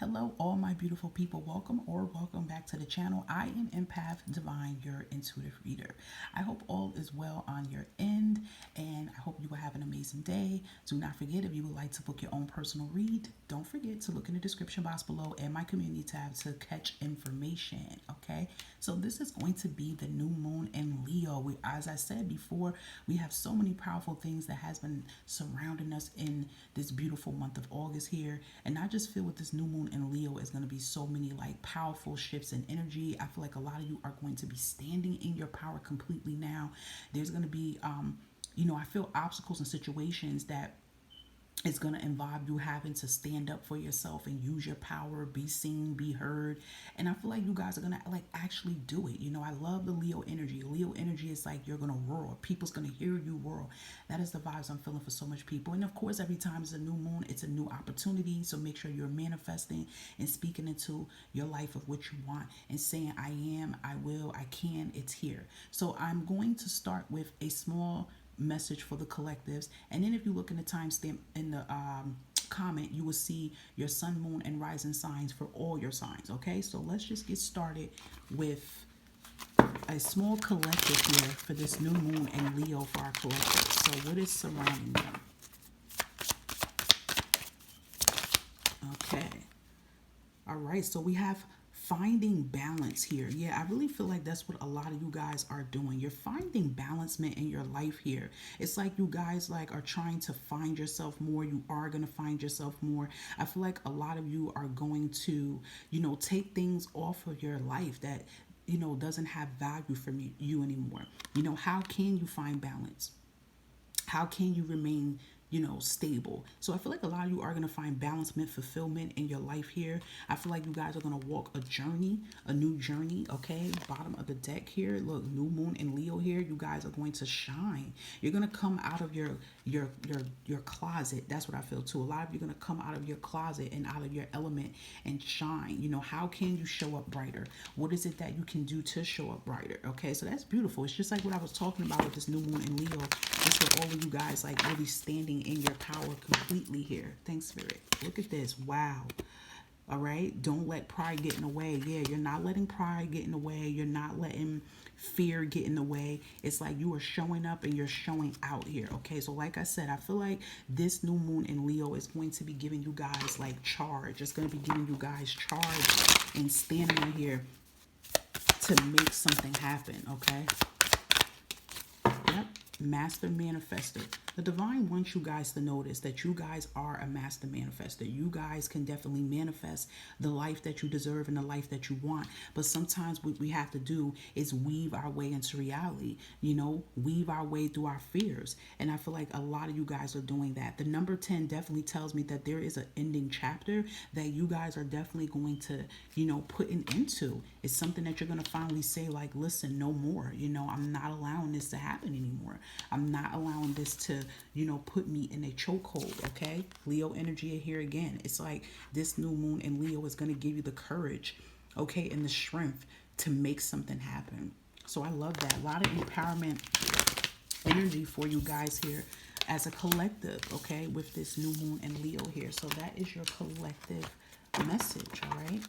Hello, all my beautiful people. Welcome back to the channel. I am Empath Divine, your intuitive reader. I hope all is well on your end, and I hope you will have an amazing day. Do not forget, if you would like to book your own personal read, don't forget to look in the description box below and my community tab to catch information. Okay, so this is going to be the new moon in Leo. As I said before, we have so many powerful things that has been surrounding us in this beautiful month of August here, and I just feel with this new moon in Leo is going to be so many like powerful shifts in energy. I feel like a lot of you are going to be standing in your power completely now. There's going to be I feel obstacles and situations that it's going to involve you having to stand up for yourself and use your power, be seen, be heard. And I feel like you guys are going to like actually do it. I love the Leo energy. Leo energy is like you're going to roar. People's going to hear you roar. That is the vibes I'm feeling for so much people. And of course, every time it's a new moon, it's a new opportunity. So make sure you're manifesting and speaking into your life of what you want and saying, I am, I will, I can, it's here. So I'm going to start with a small message for the collectives, and then if you look in the timestamp in the comment, you will see your sun, moon, and rising signs for all your signs. Okay, so let's just get started with a small collective here for this new moon and Leo for our collective. So what is surrounding them? Okay, all right, so we have finding balance here. Yeah, I really feel like that's what a lot of you guys are doing. You're finding balancement in your life here. It's like you guys like are trying to find yourself more. You are going to find yourself more. I feel like a lot of you are going to, take things off of your life that, doesn't have value for you anymore. How can you find balance? How can you remain stable? So I feel like a lot of you are going to find balancement, fulfillment in your life here. I feel like you guys are going to walk a new journey. Okay, bottom of the deck here, look, new moon in Leo here. You guys are going to shine. You're going to come out of your closet. That's what I feel too. A lot of you are going to come out of your closet and out of your element and shine. How can you show up brighter? What is it that you can do to show up brighter? Okay, so that's beautiful. It's just like what I was talking about with this new moon in Leo. It's for all of you guys like really standing in your power completely here. Thanks, Spirit. Look at this. Wow. All right. Don't let pride get in the way. Yeah, you're not letting pride get in the way. You're not letting fear get in the way. It's like you are showing up and you're showing out here. Okay. So like I said, I feel like this new moon in Leo is going to be giving you guys like charge. It's going to be giving you guys charge and standing in here to make something happen. Okay. Yep. Master manifester. The divine wants you guys to notice that you guys are a master manifester. You guys can definitely manifest the life that you deserve and the life that you want. But sometimes what we have to do is weave our way into reality, weave our way through our fears. And I feel like a lot of you guys are doing that. The number 10 definitely tells me that there is an ending chapter that you guys are definitely going to, put an end to. It's something that you're going to finally say, like, listen, no more. I'm not allowing this to happen anymore. I'm not allowing this to, put me in a chokehold, okay? Leo energy here again. It's like this new moon in Leo is going to give you the courage, okay, and the strength to make something happen. So I love that. A lot of empowerment energy for you guys here as a collective, okay, with this new moon in Leo here. So that is your collective message, all right?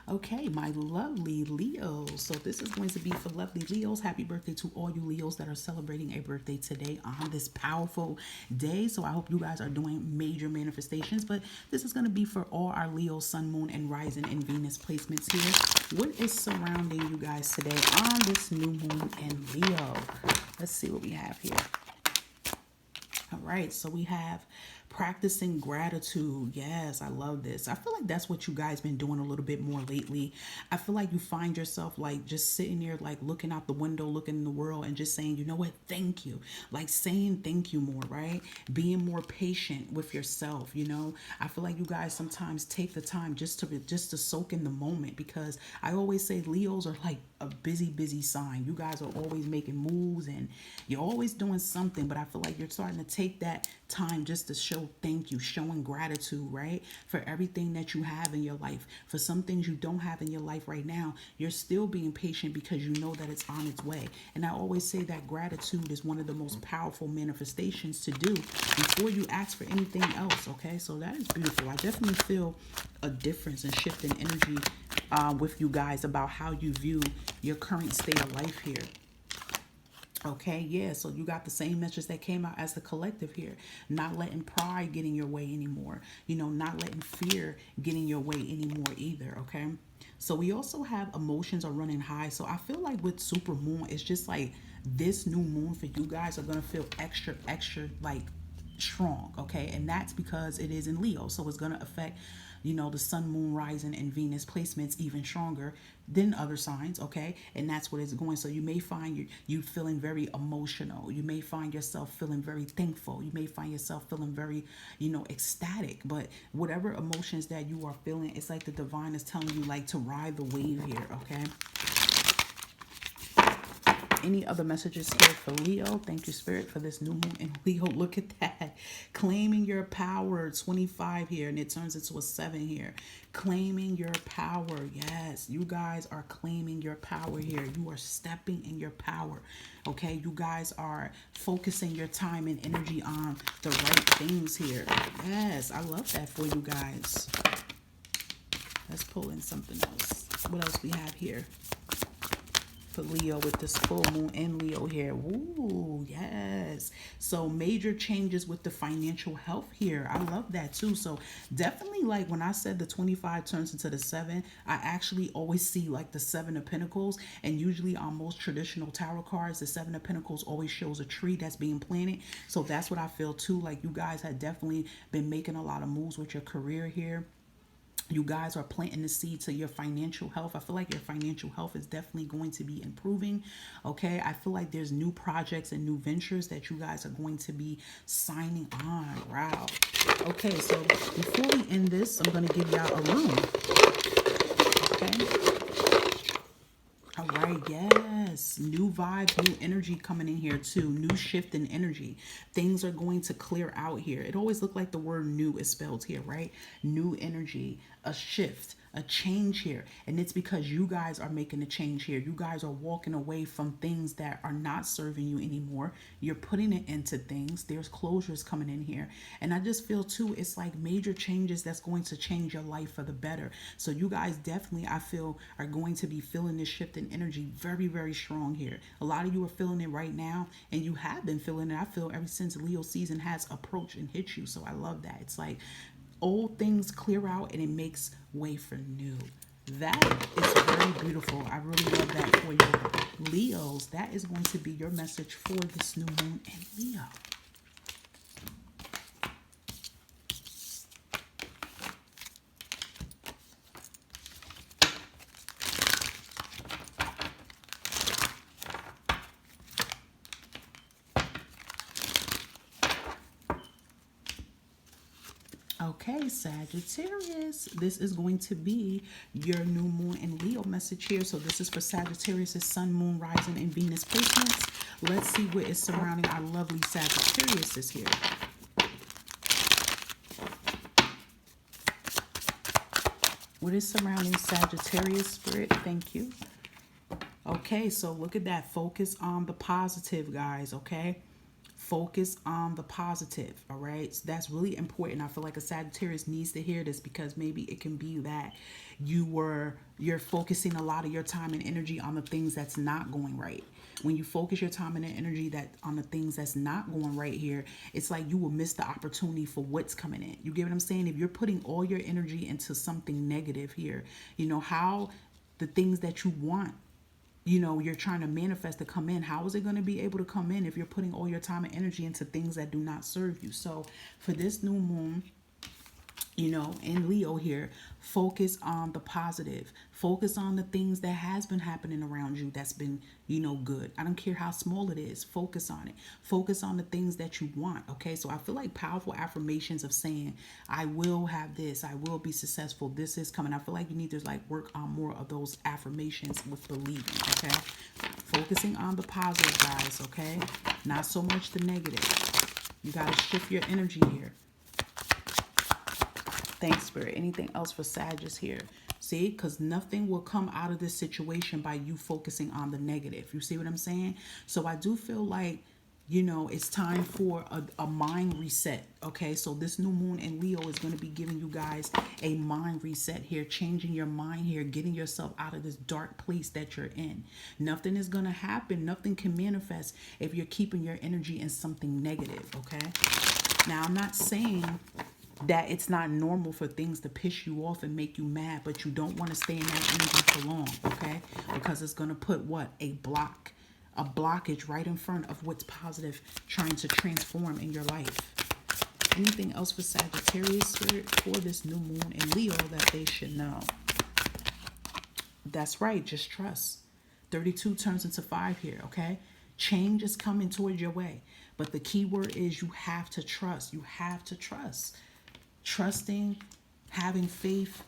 Okay, my lovely Leos. So this is going to be for lovely Leos. Happy birthday to all you Leos that are celebrating a birthday today on this powerful day. So I hope you guys are doing major manifestations, but this is going to be for all our Leo, sun, moon, and rising and Venus placements here. What is surrounding you guys today on this new moon in Leo? Let's see what we have here. All right, so we have practicing gratitude. Yes, I love this. I feel like that's what you guys been doing a little bit more lately. I feel like you find yourself like just sitting there, like looking out the window, looking in the world and just saying, you know what, thank you. Like saying thank you more, right? Being more patient with yourself, I feel like you guys sometimes take the time just to soak in the moment, because I always say Leos are like a busy sign. You guys are always making moves and you're always doing something, but I feel like you're starting to take that time just to show thank you, showing gratitude, right? For everything that you have in your life. For some things you don't have in your life right now, you're still being patient because you know that it's on its way. And I always say that gratitude is one of the most powerful manifestations to do before you ask for anything else, okay? So that is beautiful. I definitely feel a difference and shift in energy with you guys about how you view your current state of life here. Okay, yeah, so you got the same message that came out as the collective here. Not letting pride get in your way anymore. Not letting fear get in your way anymore either, okay? So we also have emotions are running high. So I feel like with super moon, it's just like this new moon for you guys are going to feel extra, extra like strong, okay? And that's because it is in Leo. So it's going to affect the sun, moon, rising, and Venus placements even stronger than other signs, okay? And that's what it's going. So you may find you feeling very emotional. You may find yourself feeling very thankful. You may find yourself feeling very, ecstatic. But whatever emotions that you are feeling, it's like the divine is telling you like to ride the wave here, okay? Any other messages here for Leo? Thank you, Spirit, for this new moon in Leo. Look at that. Claiming your power, 25 here, and it turns into a 7 here. Claiming your power. Yes, you guys are claiming your power here. You are stepping in your power. Okay, you guys are focusing your time and energy on the right things here. Yes, I love that for you guys. Let's pull in something else. What else we have here for Leo with this full moon in Leo here? Ooh, yes. So major changes with the financial health here. I love that too. So definitely, like when I said the 25 turns into the 7, I actually always see like the 7 of Pentacles. And usually on most traditional tarot cards, the 7 of Pentacles always shows a tree that's being planted. So that's what I feel too. Like you guys have definitely been making a lot of moves with your career here. You guys are planting the seed to your financial health. I feel like your financial health is definitely going to be improving. Okay. I feel like there's new projects and new ventures that you guys are going to be signing on. Wow. Okay. So before we end this, I'm going to give y'all a room. Okay. All right, yes. New vibes, new energy coming in here too. New shift in energy. Things are going to clear out here. It always looked like the word new is spelled here, right? New energy, a shift, a change here. And it's because you guys are making a change here. You guys are walking away from things that are not serving you anymore. You're putting it into things. There's closures coming in here. And I just feel too, it's like major changes that's going to change your life for the better. So you guys definitely, I feel, are going to be feeling this shift in energy very, very strong here. A lot of you are feeling it right now, and you have been feeling it, I feel, ever since Leo season has approached and hit you. So I love that. It's like old things clear out and it makes way for new. That is very beautiful. I really love that for you, Leos. That is going to be your message for this new moon in Leo. Okay, Sagittarius, this is going to be your new moon and Leo message here. So this is for Sagittarius' sun, moon, rising, and Venus placements. Let's see what is surrounding our lovely Sagittarius here. What is surrounding Sagittarius, Spirit? Thank you. Okay, so look at that. Focus on the positive, guys, okay? Focus on the positive, all right? So that's really important. I feel like a Sagittarius needs to hear this because maybe it can be that you're focusing a lot of your time and energy on the things that's not going right. When you focus your time and energy on the things that's not going right here, it's like you will miss the opportunity for what's coming in. You get what I'm saying? If you're putting all your energy into something negative here, how the things that you want, you're trying to manifest to come in. How is it going to be able to come in if you're putting all your time and energy into things that do not serve you? So for this new moon, in Leo here, focus on the positive. Focus on the things that has been happening around you that's been, good. I don't care how small it is. Focus on it. Focus on the things that you want, okay? So I feel like powerful affirmations of saying, I will have this. I will be successful. This is coming. I feel like you need to work on more of those affirmations with believing, okay? Focusing on the positive, guys, okay? Not so much the negative. You got to shift your energy here. Thanks, Spirit. Anything else for Sagittarius here? See, because nothing will come out of this situation by you focusing on the negative. You see what I'm saying? So I do feel like, you know, it's time for a mind reset. Okay, so this new moon in Leo is going to be giving you guys a mind reset here, changing your mind here, getting yourself out of this dark place that you're in. Nothing is going to happen. Nothing can manifest if you're keeping your energy in something negative. Okay, now I'm not saying that it's not normal for things to piss you off and make you mad, but you don't want to stay in that energy for long, okay? Because it's going to put what? A blockage right in front of what's positive trying to transform in your life. Anything else for Sagittarius, Spirit, for this new moon in Leo that they should know? That's right, just trust. 32 turns into 5 here, okay? Change is coming towards your way. But the key word is you have to trust. You have to trust. Trusting, having faith,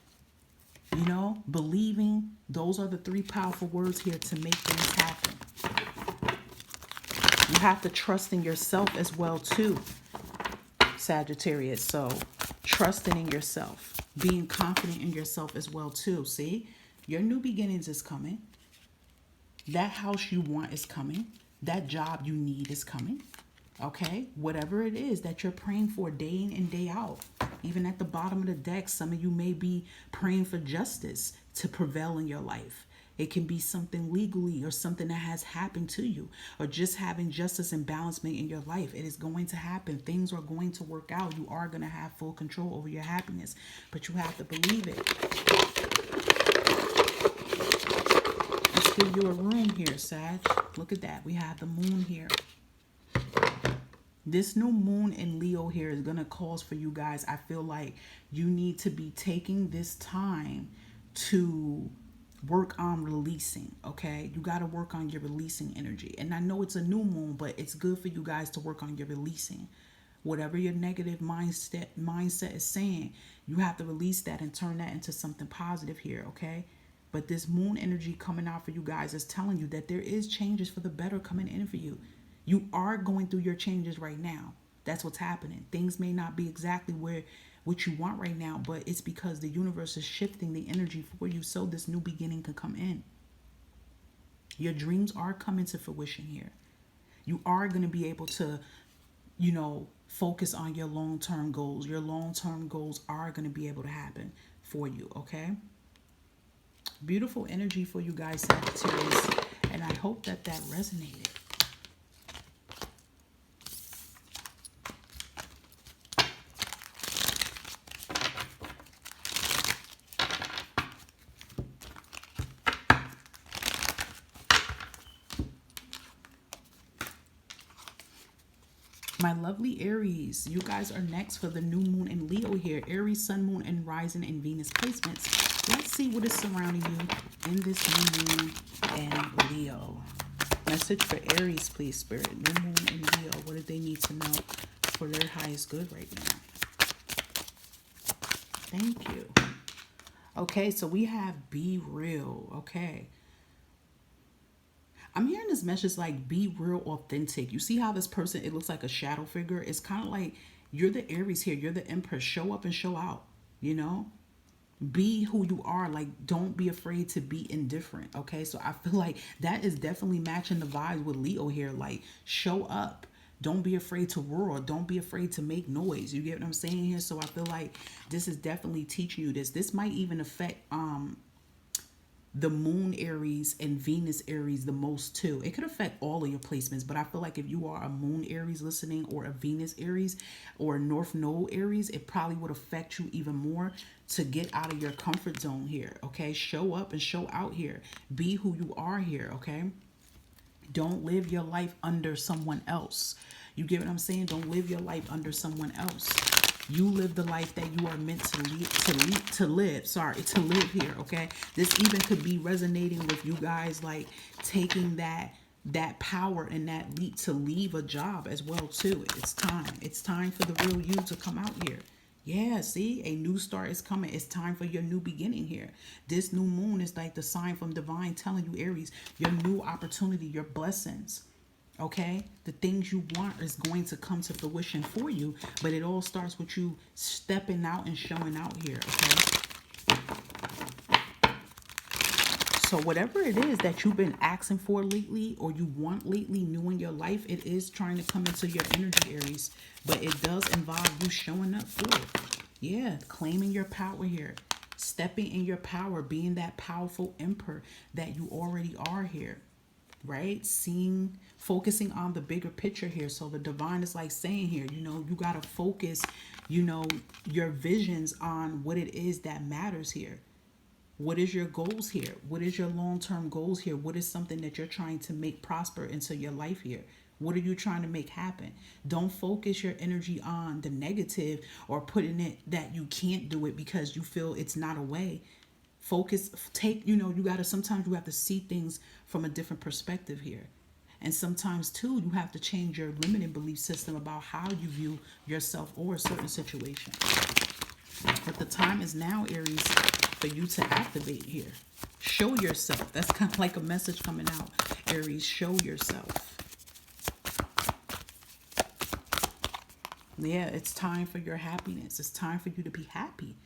you know, believing. Those are the 3 powerful words here to make things happen. You have to trust in yourself as well too, Sagittarius. So trusting in yourself, being confident in yourself as well too. See, your new beginnings is coming. That house you want is coming. That job you need is coming. Okay, whatever it is that you're praying for day in and day out. Even at the bottom of the deck, some of you may be praying for justice to prevail in your life. It can be something legally or something that has happened to you, or just having justice and balancement in your life. It is going to happen. Things are going to work out. You are going to have full control over your happiness, but you have to believe it. Let's give you a room here, Sag. Look at that. We have the moon here. This new moon in Leo here is going to cause for you guys, I feel like you need to be taking this time to work on releasing, okay? You got to work on your releasing energy. And I know it's a new moon, but it's good for you guys to work on your releasing. Whatever your negative mindset is saying, you have to release that and turn that into something positive here, okay? But this moon energy coming out for you guys is telling you that there is changes for the better coming in for you. You are going through your changes right now. That's what's happening. Things may not be exactly what you want right now, but it's because the universe is shifting the energy for you so this new beginning can come in. Your dreams are coming to fruition here. You are going to be able to, you know, focus on your long-term goals. Your long-term goals are going to be able to happen for you, okay? Beautiful energy for you guys, Sagittarius, and I hope that resonated. My lovely Aries, you guys are next for the new moon in Leo here. Aries, sun, moon, and rising in Venus placements. Let's see what is surrounding you in this new moon in Leo. Message for Aries, please, Spirit. New moon in Leo. What do they need to know for their highest good right now? Thank you. Okay, so we have be real. Okay. I'm hearing this message like be real authentic. You see how this person, it looks like a shadow figure. It's kind of like you're the Aries here. You're the Empress. Show up and show out, you know? Be who you are. Like, don't be afraid to be indifferent, okay? So I feel like that is definitely matching the vibes with Leo here. Like, show up. Don't be afraid to roar. Don't be afraid to make noise. You get what I'm saying here? So I feel like this is definitely teaching you this. This might even affect the moon Aries and Venus Aries the most too. It could affect all of your placements, but I feel like if you are a moon Aries listening, or a Venus Aries, or a North Node Aries, it probably would affect you even more to get out of your comfort zone here, okay? Show up and show out here. Be who you are here, okay? Don't live your life under someone else. You get what I'm saying? Don't live your life under someone else. You live the life that you are meant to live here, okay? This even could be resonating with you guys, like taking that power and that leap to leave a job as well too. It's time. It's time for the real you to come out here. Yeah, see, a new start is coming. It's time for your new beginning here. This new moon is like the sign from divine telling you, Aries, your new opportunity, your blessings Okay, the things you want is going to come to fruition for you, but it all starts with you stepping out and showing out here. Okay, so whatever it is that you've been asking for lately or you want lately new in your life, it is trying to come into your energy, Aries, but it does involve you showing up for it. Yeah, claiming your power here, stepping in your power, being that powerful emperor that you already are here, right? Seeing, focusing on the bigger picture here. So the divine is like saying here, you got to focus, your visions on what it is that matters here. What is your goals here? What is your long-term goals here? What is something that you're trying to make prosper into your life here? What are you trying to make happen? Don't focus your energy on the negative or putting it that you can't do it because you feel it's not a way. Focus, take, you got to, sometimes you have to see things from a different perspective here. And sometimes too, you have to change your limiting belief system about how you view yourself or a certain situation. But the time is now, Aries, for you to activate here. Show yourself. That's kind of like a message coming out. Aries, show yourself. Yeah, it's time for your happiness. It's time for you to be happy.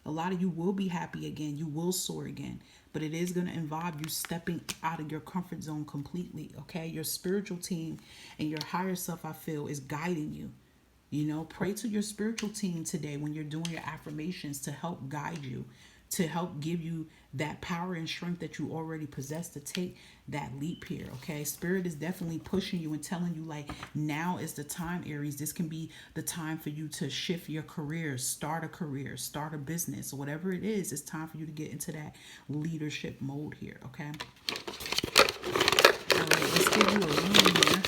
A lot of you will be happy again. You will soar again. But it is going to involve you stepping out of your comfort zone completely, okay? Your spiritual team and your higher self, I feel, is guiding you. Pray to your spiritual team today when you're doing your affirmations to help guide you, to help give you that power and strength that you already possess to take that leap here. Okay, Spirit is definitely pushing you and telling you, like, now is the time, Aries. This can be the time for you to shift your career, start a business, whatever it is. It's time for you to get into that leadership mode here. Okay, all right, let's give you a reading here.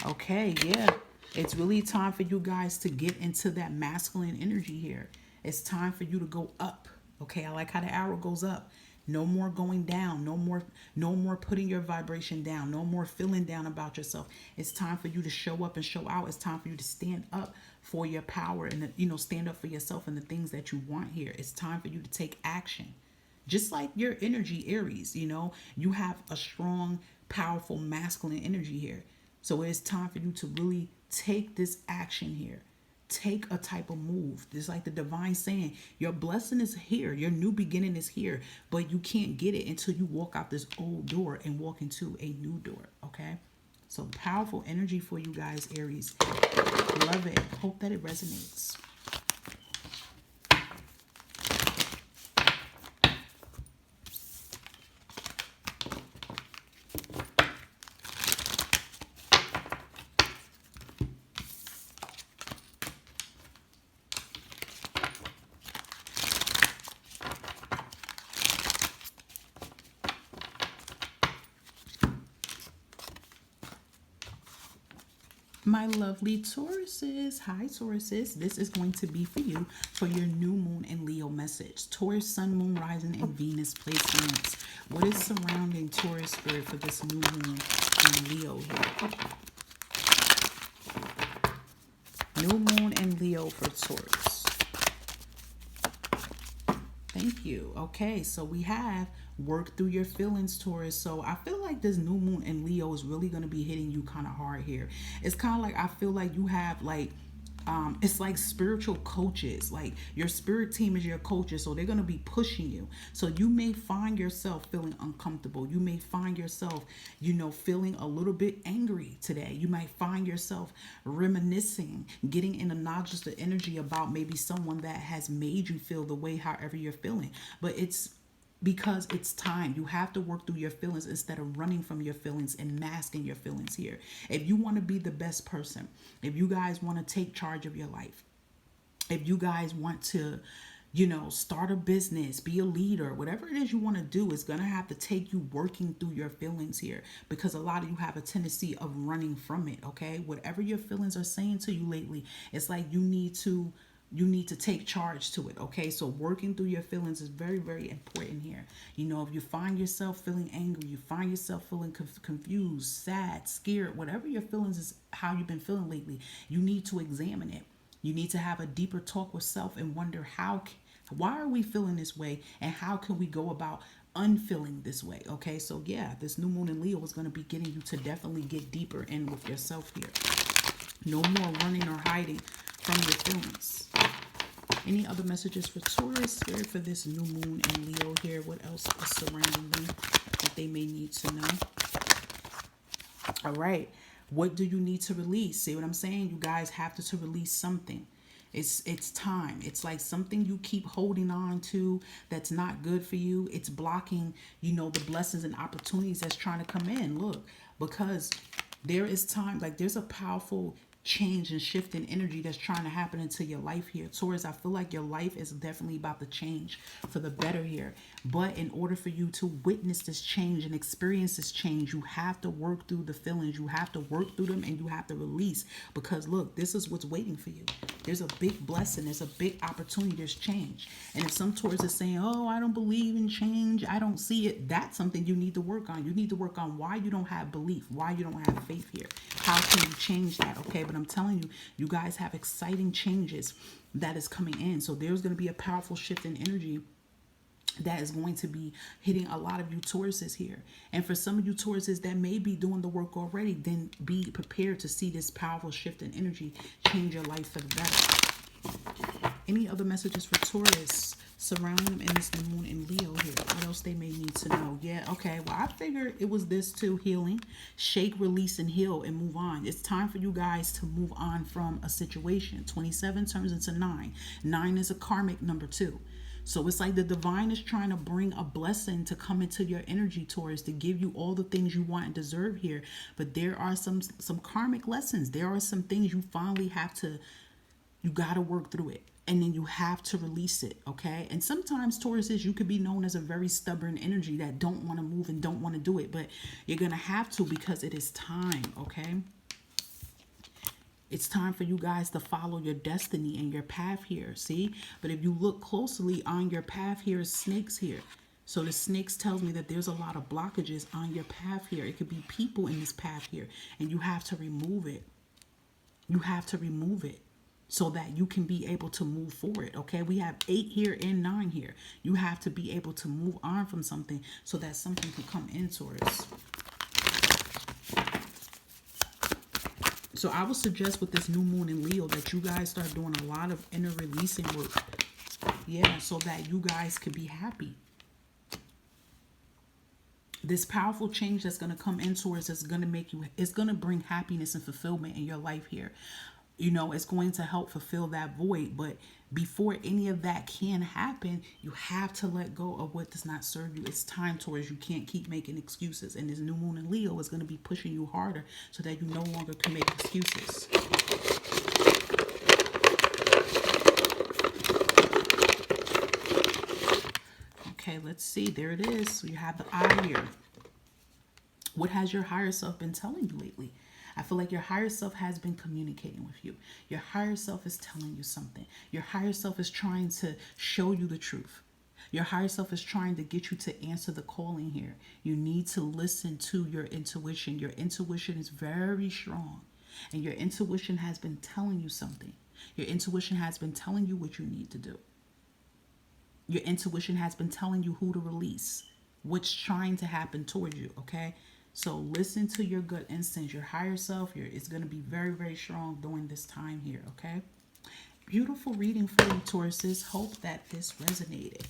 Okay, yeah. It's really time for you guys to get into that masculine energy here. It's time for you to go up. Okay, I like how the arrow goes up. No more going down. No more putting your vibration down. No more feeling down about yourself. It's time for you to show up and show out. It's time for you to stand up for your power and stand up for yourself and the things that you want here. It's time for you to take action. Just like your energy, Aries, you have a strong, powerful masculine energy here. So it's time for you to really take this action here. Take a type of move. Just like the divine saying, your blessing is here. Your new beginning is here. But you can't get it until you walk out this old door and walk into a new door. Okay? So powerful energy for you guys, Aries. Love it. Hope that it resonates. My lovely Tauruses. Hi, Tauruses. This is going to be for you for your new moon and Leo message. Taurus, Sun, Moon, Rising, and Venus placements. What is surrounding Taurus spirit for this new moon and Leo here? New moon and Leo for Taurus. Thank you. Okay, so we have work through your feelings, Taurus. So I feel like this new moon in Leo is really going to be hitting you kind of hard here. It's kind of like, I feel like you have like it's like spiritual coaches. Like your spirit team is your coaches, so they're going to be pushing you. So you may find yourself feeling uncomfortable. You may find yourself feeling a little bit angry today. You might find yourself reminiscing, getting in a nodus of energy about maybe someone that has made you feel the way however you're feeling. But it's because it's time. You have to work through your feelings instead of running from your feelings and masking your feelings here. If you want to be the best person, if you guys want to take charge of your life, if you guys want to, start a business, be a leader, whatever it is you want to do, is going to have to take you working through your feelings here, because a lot of you have a tendency of running from it. Okay, whatever your feelings are saying to you lately, it's like you need to take charge to it. Okay, so working through your feelings is very, very important here. If you find yourself feeling angry, you find yourself feeling confused, sad, scared, whatever your feelings is, how you've been feeling lately, you need to examine it. You need to have a deeper talk with self and wonder why are we feeling this way, and how can we go about unfeeling this way. Okay, so yeah, this new moon in Leo is going to be getting you to definitely get deeper in with yourself here. No more running or hiding from your feelings. Any other messages for Taurus, Spirit, for this new moon in Leo here? What else is surrounding them that they may need to know? All right. What do you need to release? See what I'm saying? You guys have to release something. It's time. It's like something you keep holding on to that's not good for you. It's blocking, the blessings and opportunities that's trying to come in. Look, because there is time, like there's a powerful change and shift in energy that's trying to happen into your life here. Taurus, I feel like your life is definitely about to change for the better here. But in order for you to witness this change and experience this change, you have to work through the feelings. You have to work through them, and you have to release. Because look, this is what's waiting for you. There's a big blessing. There's a big opportunity. There's change. And if some Taurus is saying, oh, I don't believe in change, I don't see it, that's something you need to work on. You need to work on why you don't have belief, why you don't have faith here. How can you change that? Okay, but I'm telling you, you guys have exciting changes that is coming in. So there's going to be a powerful shift in energy that is going to be hitting a lot of you Tauruses here. And for some of you Tauruses that may be doing the work already, then be prepared to see this powerful shift in energy change your life for the better. Any other messages for Taurus surrounding them in this new moon in Leo here? What else they may need to know? Yeah, okay. Well, I figured it was this too. Healing. Shake, release, and heal and move on. It's time for you guys to move on from a situation. 27 turns into 9. 9 is a karmic number 2. So it's like the divine is trying to bring a blessing to come into your energy, Taurus, to give you all the things you want and deserve here. But there are some karmic lessons. There are some things you finally have to, you got to work through it. And then you have to release it, okay? And sometimes, Tauruses, you could be known as a very stubborn energy that don't want to move and don't want to do it. But you're going to have to, because it is time, okay? It's time for you guys to follow your destiny and your path here, see? But if you look closely on your path here, is snakes here. So the snakes tells me that there's a lot of blockages on your path here. It could be people in this path here, and you have to remove it. You have to remove it so that you can be able to move forward, okay? We have 8 here and 9 here. You have to be able to move on from something so that something can come in, Taurus. So I would suggest with this new moon in Leo that you guys start doing a lot of inner releasing work. Yeah, so that you guys could be happy. This powerful change that's going to come in, Taurus, is going to make you, it's going to bring happiness and fulfillment in your life here. It's going to help fulfill that void. But before any of that can happen, you have to let go of what does not serve you. It's time, Taurus. You can't keep making excuses. And this new moon in Leo is going to be pushing you harder so that you no longer can make excuses. Okay, let's see. There it is. So you have the eye here. What has your higher self been telling you lately? I feel like your higher self has been communicating with you. Your higher self is telling you something. Your higher self is trying to show you the truth. Your higher self is trying to get you to answer the calling here. You need to listen to your intuition. Your intuition is very strong. And your intuition has been telling you something. Your intuition has been telling you what you need to do. Your intuition has been telling you who to release, what's trying to happen toward you, okay? So listen to your gut instincts. Your higher self is going to be very, very strong during this time here, okay? Beautiful reading for you, Tauruses. Hope that this resonated.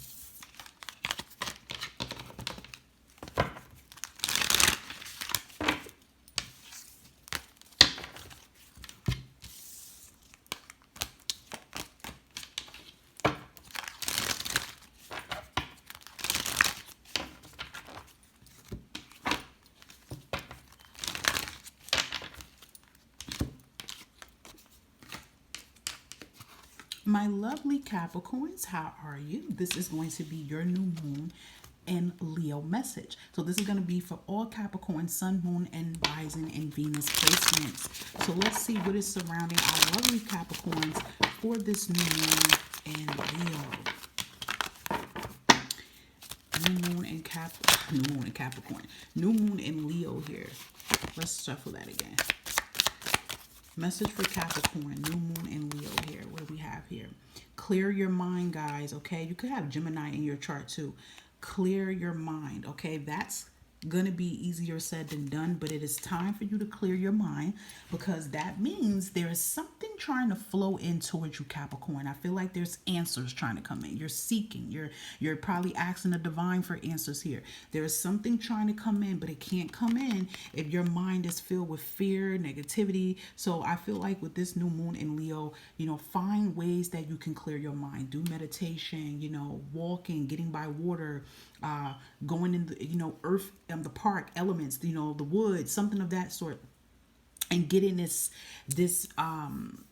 My lovely Capricorns, how are you? This is going to be your new moon and Leo message. So this is going to be for all Capricorn, Sun, Moon, and Rising and Venus placements. So let's see what is surrounding our lovely Capricorns for this new moon and Leo. New moon and Capricorn. New moon and Leo here. Let's shuffle that again. Message for Capricorn, new moon and Leo here. What do we have here? Clear your mind, guys, okay? You could have Gemini in your chart too. clear your mind. Okay, that's gonna be easier said than done, but it is time for you to clear your mind, because that means there is something trying to flow in towards you, Capricorn. I feel like there's answers trying to come in. You're seeking, you're probably asking the divine for answers here. There is something trying to come in, but it can't come in if your mind is filled with fear, negativity. So I feel like with this new moon in Leo, find ways that you can clear your mind. Do meditation, walking, getting by water, going in the earth, the park elements, the wood, something of that sort, and get in this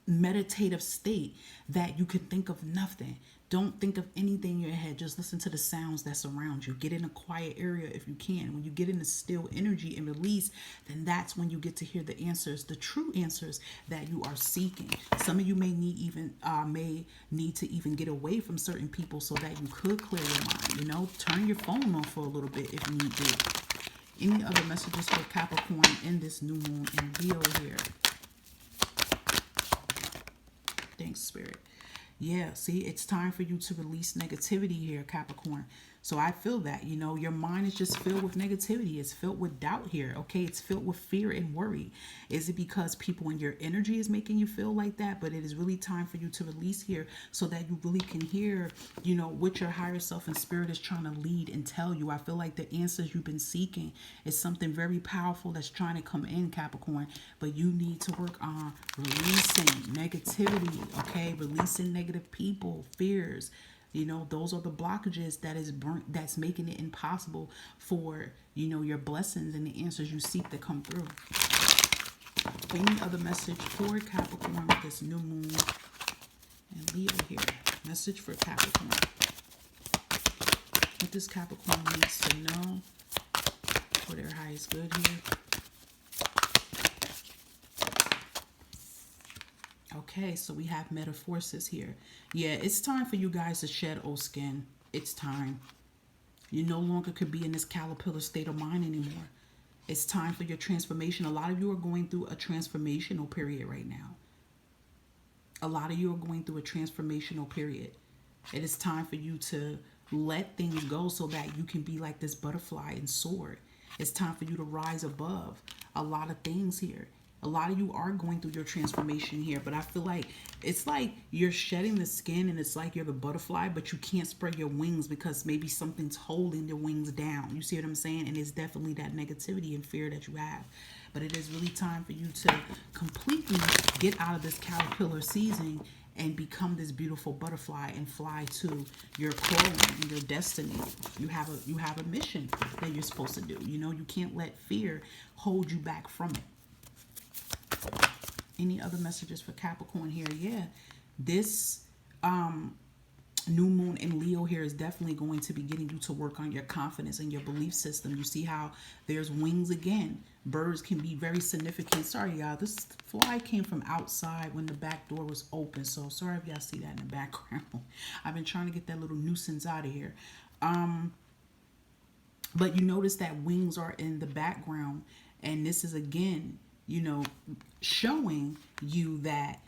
meditative state that you can think of nothing. Don't think of anything in your head. Just listen to the sounds that surround you. Get in a quiet area if you can. When you get in the still energy and release, then that's when you get to hear the answers, the true answers that you are seeking. Some of you may need to even get away from certain people so that you could clear your mind. Turn your phone off for a little bit if you need to. Any other messages for Capricorn in this new moon in Leo here? Thanks, Spirit. Yeah, see, it's time for you to release negativity here, Capricorn. So I feel that, your mind is just filled with negativity. It's filled with doubt here, okay? It's filled with fear and worry. Is it because people in your energy is making you feel like that? But it is really time for you to release here so that you really can hear, what your higher self and spirit is trying to lead and tell you. I feel like the answers you've been seeking is something very powerful that's trying to come in, Capricorn. But you need to work on releasing negativity, okay? Releasing negative people, fears. Those are the blockages that's making it impossible for, your blessings and the answers you seek to come through. Any other message for Capricorn with this new moon and Leo here? Message for Capricorn. What this Capricorn needs to know for their highest good here. Okay, so we have metaphorsis here. Yeah, it's time for you guys to shed old skin. It's time. You no longer could be in this caterpillar state of mind anymore. It's time for your transformation. A lot of you are going through a transformational period right now. A lot of you are going through a transformational period. It is time for you to let things go so that you can be like this butterfly and soar. It's time for you to rise above a lot of things here. A lot of you are going through your transformation here, but I feel like it's like you're shedding the skin and it's like you're the butterfly, but you can't spread your wings because maybe something's holding your wings down. You see what I'm saying? And it's definitely that negativity and fear that you have. But it is really time for you to completely get out of this caterpillar season and become this beautiful butterfly and fly to your calling and your destiny. You have a mission that you're supposed to do. You can't let fear hold you back from it. Any other messages for Capricorn here? Yeah, this new moon in Leo here is definitely going to be getting you to work on your confidence and your belief system. You see how there's wings again. Birds can be very significant. Sorry, y'all. This fly came from outside when the back door was open. So sorry if y'all see that in the background. I've been trying to get that little nuisance out of here. But you notice that wings are in the background. And this is again, showing you that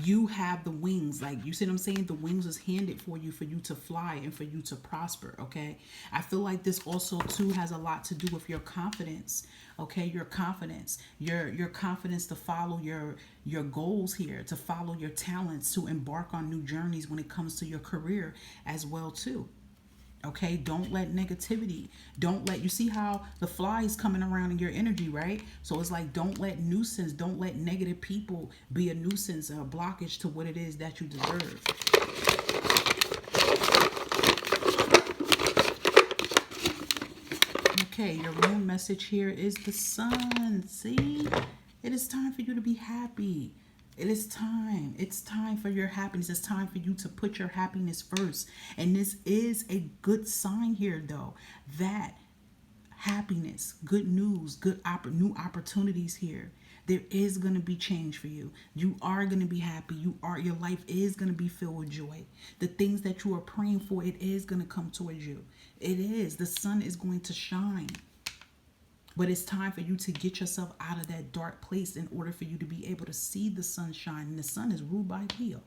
you have the wings. Like, you see what I'm saying? The wings is handed for you to fly and for you to prosper, okay? I feel like this also too has a lot to do with your confidence, okay? Your confidence, your confidence to follow your goals here, to follow your talents, to embark on new journeys when it comes to your career as well too. Okay, don't let negativity, you see how the fly is coming around in your energy, right? So it's like, don't let negative people be a nuisance or a blockage to what it is that you deserve. Okay, your moon message here is the sun. See, it is time for you to be happy. It is time. It's time for your happiness. It's time for you to put your happiness first. And this is a good sign here, though, that happiness, good news, new opportunities here. There is going to be change for you. You are going to be happy. Your life is going to be filled with joy. The things that you are praying for, it is going to come towards you. It is. The sun is going to shine. But it's time for you to get yourself out of that dark place in order for you to be able to see the sunshine. And the sun is ruled by Leo.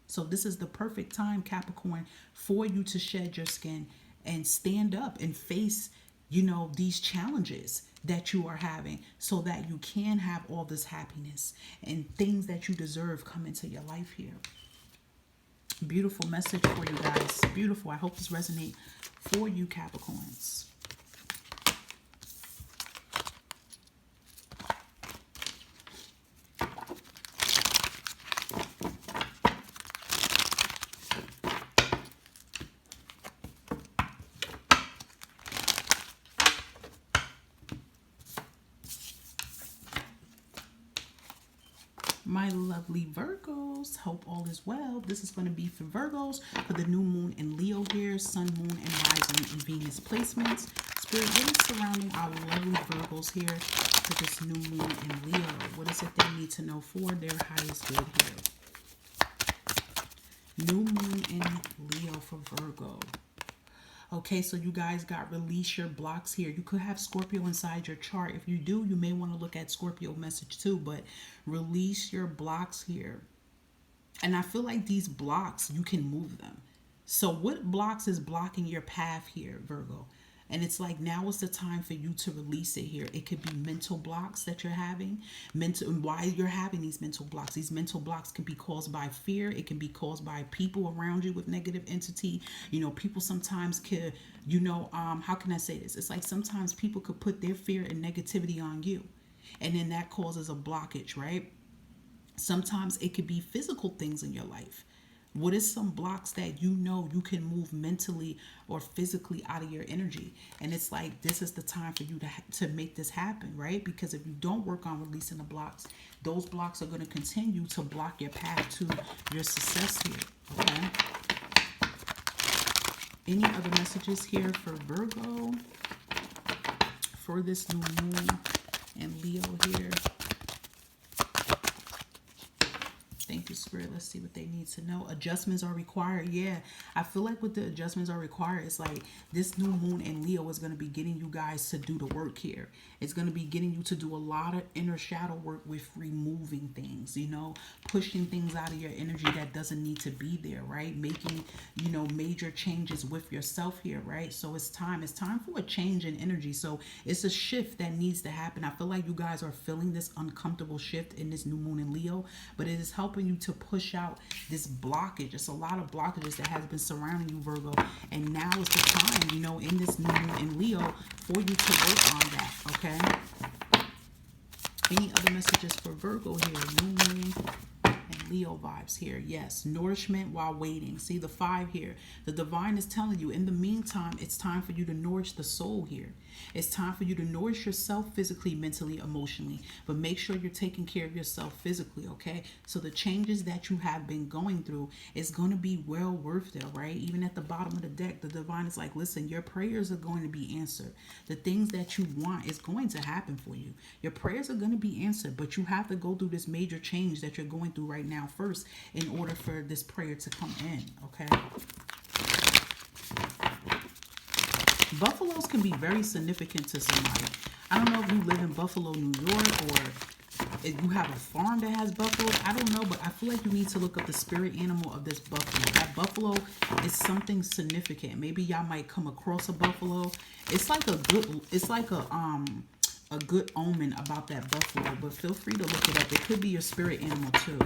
So this is the perfect time, Capricorn, for you to shed your skin and stand up and face, these challenges that you are having, so that you can have all this happiness and things that you deserve come into your life here. Beautiful message for you guys. Beautiful. I hope this resonates for you, Capricorns. My lovely Virgos, hope all is well. This is going to be for Virgos for the new moon in Leo here, sun, moon, and rising in Venus placements. Spirit, what is surrounding our lovely Virgos here for this new moon in Leo? What is it they need to know for their highest good here? New moon in Leo for Virgo. Okay, so you guys got release your blocks here. You could have Scorpio inside your chart. If you do, you may want to look at Scorpio message too, but release your blocks here. And I feel like these blocks, you can move them. So what blocks is blocking your path here, Virgo? And it's like, now is the time for you to release it here. It could be mental blocks that you're having. Why you're having these mental blocks. These mental blocks can be caused by fear. It can be caused by people around you with negative entity. People sometimes could, how can I say this? It's like sometimes people could put their fear and negativity on you. And then that causes a blockage, right? Sometimes it could be physical things in your life. What is some blocks that you can move mentally or physically out of your energy? And it's like, this is the time for you to make this happen, right? Because if you don't work on releasing the blocks, those blocks are going to continue to block your path to your success here, okay? Any other messages here for Virgo for this new moon and Leo here? Thank you, Spirit. Let's see what they need to know. Adjustments are required. Yeah, I feel like with the adjustments are required, it's like this new moon in Leo is going to be getting you guys to do the work here. It's going to be getting you to do a lot of inner shadow work with removing things, pushing things out of your energy that doesn't need to be there, right? Making, major changes with yourself here, right? So it's time. It's time for a change in energy. So it's a shift that needs to happen. I feel like you guys are feeling this uncomfortable shift in this new moon in Leo, but it is helping you to push out this blockage. It's a lot of blockages that has been surrounding you, Virgo, and now is the time, in this new moon in Leo for you to work on that, okay? Any other messages for Virgo here? New moon and Leo vibes here. Yes, nourishment while waiting. See the 5 here. The divine is telling you, in the meantime, it's time for you to nourish the soul here. It's time for you to nourish yourself physically, mentally, emotionally. But make sure you're taking care of yourself physically, okay? So the changes that you have been going through is going to be well worth it, right? Even at the bottom of the deck, the divine is like, listen, your prayers are going to be answered. The things that you want is going to happen for you. Your prayers are going to be answered, but you have to go through this major change that you're going through right now first in order for this prayer to come in, okay? Buffaloes can be very significant to somebody. I don't know if you live in Buffalo, New York, or if you have a farm that has buffaloes. I don't know, but I feel like you need to look up the spirit animal of this buffalo. That buffalo is something significant. Maybe y'all might come across a buffalo. It's like a good omen about that buffalo, but feel free to look it up. It could be your spirit animal too.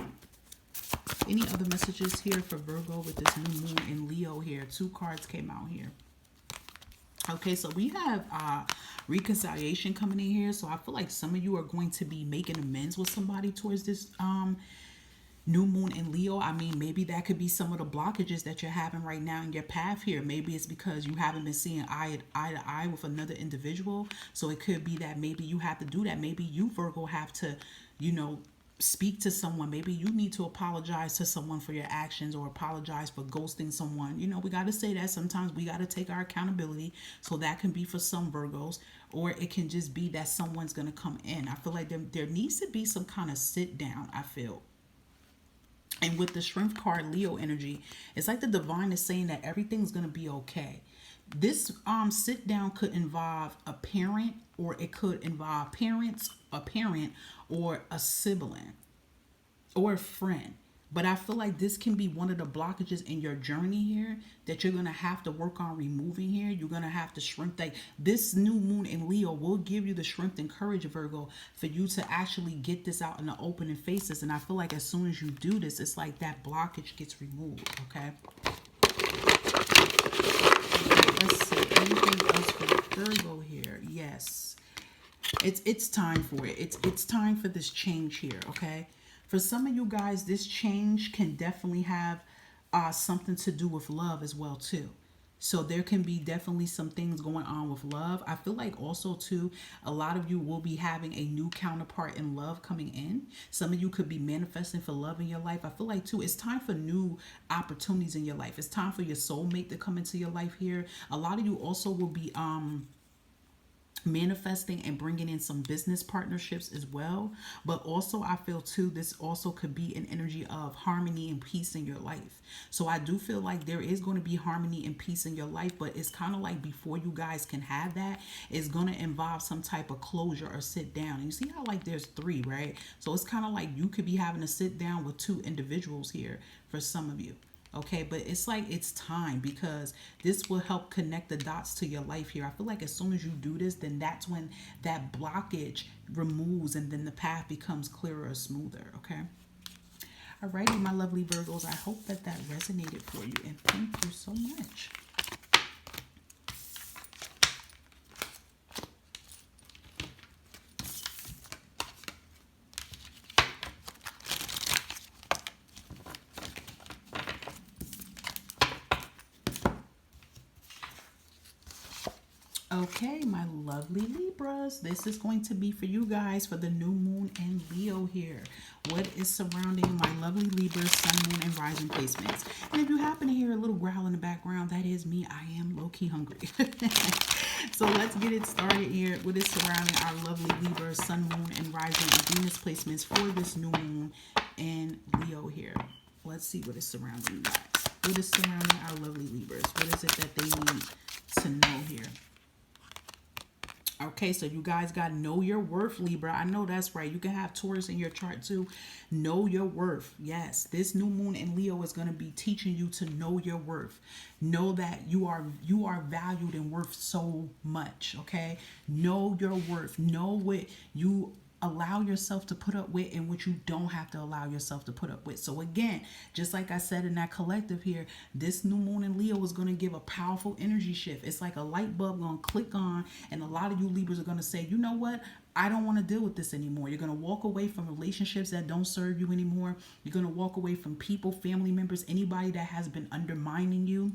Any other messages here for Virgo with this new moon in Leo here? 2 cards came out here. Okay, so we have reconciliation coming in here. So I feel like some of you are going to be making amends with somebody towards this new moon in Leo. I mean, maybe that could be some of the blockages that you're having right now in your path here. Maybe it's because you haven't been seeing eye to eye with another individual. So it could be that maybe you have to do that. Maybe you, Virgo, have to, speak to someone. Maybe you need to apologize to someone for your actions, or apologize for ghosting someone. We got to say that sometimes we got to take our accountability. So that can be for some Virgos, or it can just be that someone's going to come in. I feel like there needs to be some kind of sit down, I feel. And with the Strength card, Leo energy, it's like the divine is saying that everything's going to be okay. This sit down could involve a parent, or it could involve a parent, or a sibling, or a friend. But I feel like this can be one of the blockages in your journey here that you're going to have to work on removing here. You're going to have to shrink that. This new moon in Leo will give you the strength and courage, Virgo, for you to actually get this out in the open and face this. And I feel like as soon as you do this, it's like that blockage gets removed, okay? Let's see. Anything else for Virgo here? Yes. It's time for it. It's time for this change here, okay? For some of you guys, this change can definitely have something to do with love as well, too. So there can be definitely some things going on with love. I feel like also, too, a lot of you will be having a new counterpart in love coming in. Some of you could be manifesting for love in your life. I feel like, too, it's time for new opportunities in your life. It's time for your soulmate to come into your life here. A lot of you also will be manifesting and bringing in some business partnerships as well. But also I feel too, this also could be an energy of harmony and peace in your life. So I do feel like there is going to be harmony and peace in your life, but it's kind of like before you guys can have that, it's going to involve some type of closure or sit down. And you see how like there's three, right? So it's kind of like you could be having to sit down with two individuals here for some of you. Okay, but it's like it's time, because this will help connect the dots to your life here. I feel like as soon as you do this, then that's when that blockage removes and then the path becomes clearer or smoother, okay? Alrighty, my lovely Virgos, I hope that that resonated for you, and thank you so much. Okay, my lovely Libras, this is going to be for you guys for the new moon and Leo here. What is surrounding my lovely Libras, sun, moon, and rising placements? And if you happen to hear a little growl in the background, that is me. I am low-key hungry. So let's get it started here. What is surrounding our lovely Libras, sun, moon, and rising and Venus placements for this new moon and Leo here? Let's see what is surrounding you guys. What is surrounding our lovely Libras? What is it that they need to know here? Okay, so you guys got know your worth, Libra. I know that's right. You can have Taurus in your chart too. Know your worth. Yes, this new moon in Leo is going to be teaching you to know your worth. Know that you are valued and worth so much, okay? Know your worth. Know what you allow yourself to put up with and what you don't have to allow yourself to put up with. So again, just like I said in that collective here, this new moon in Leo is going to give a powerful energy shift. It's like a light bulb going to click on, and a lot of you Libras are going to say, you know what? I don't want to deal with this anymore. You're going to walk away from relationships that don't serve you anymore. You're going to walk away from people, family members, anybody that has been undermining you,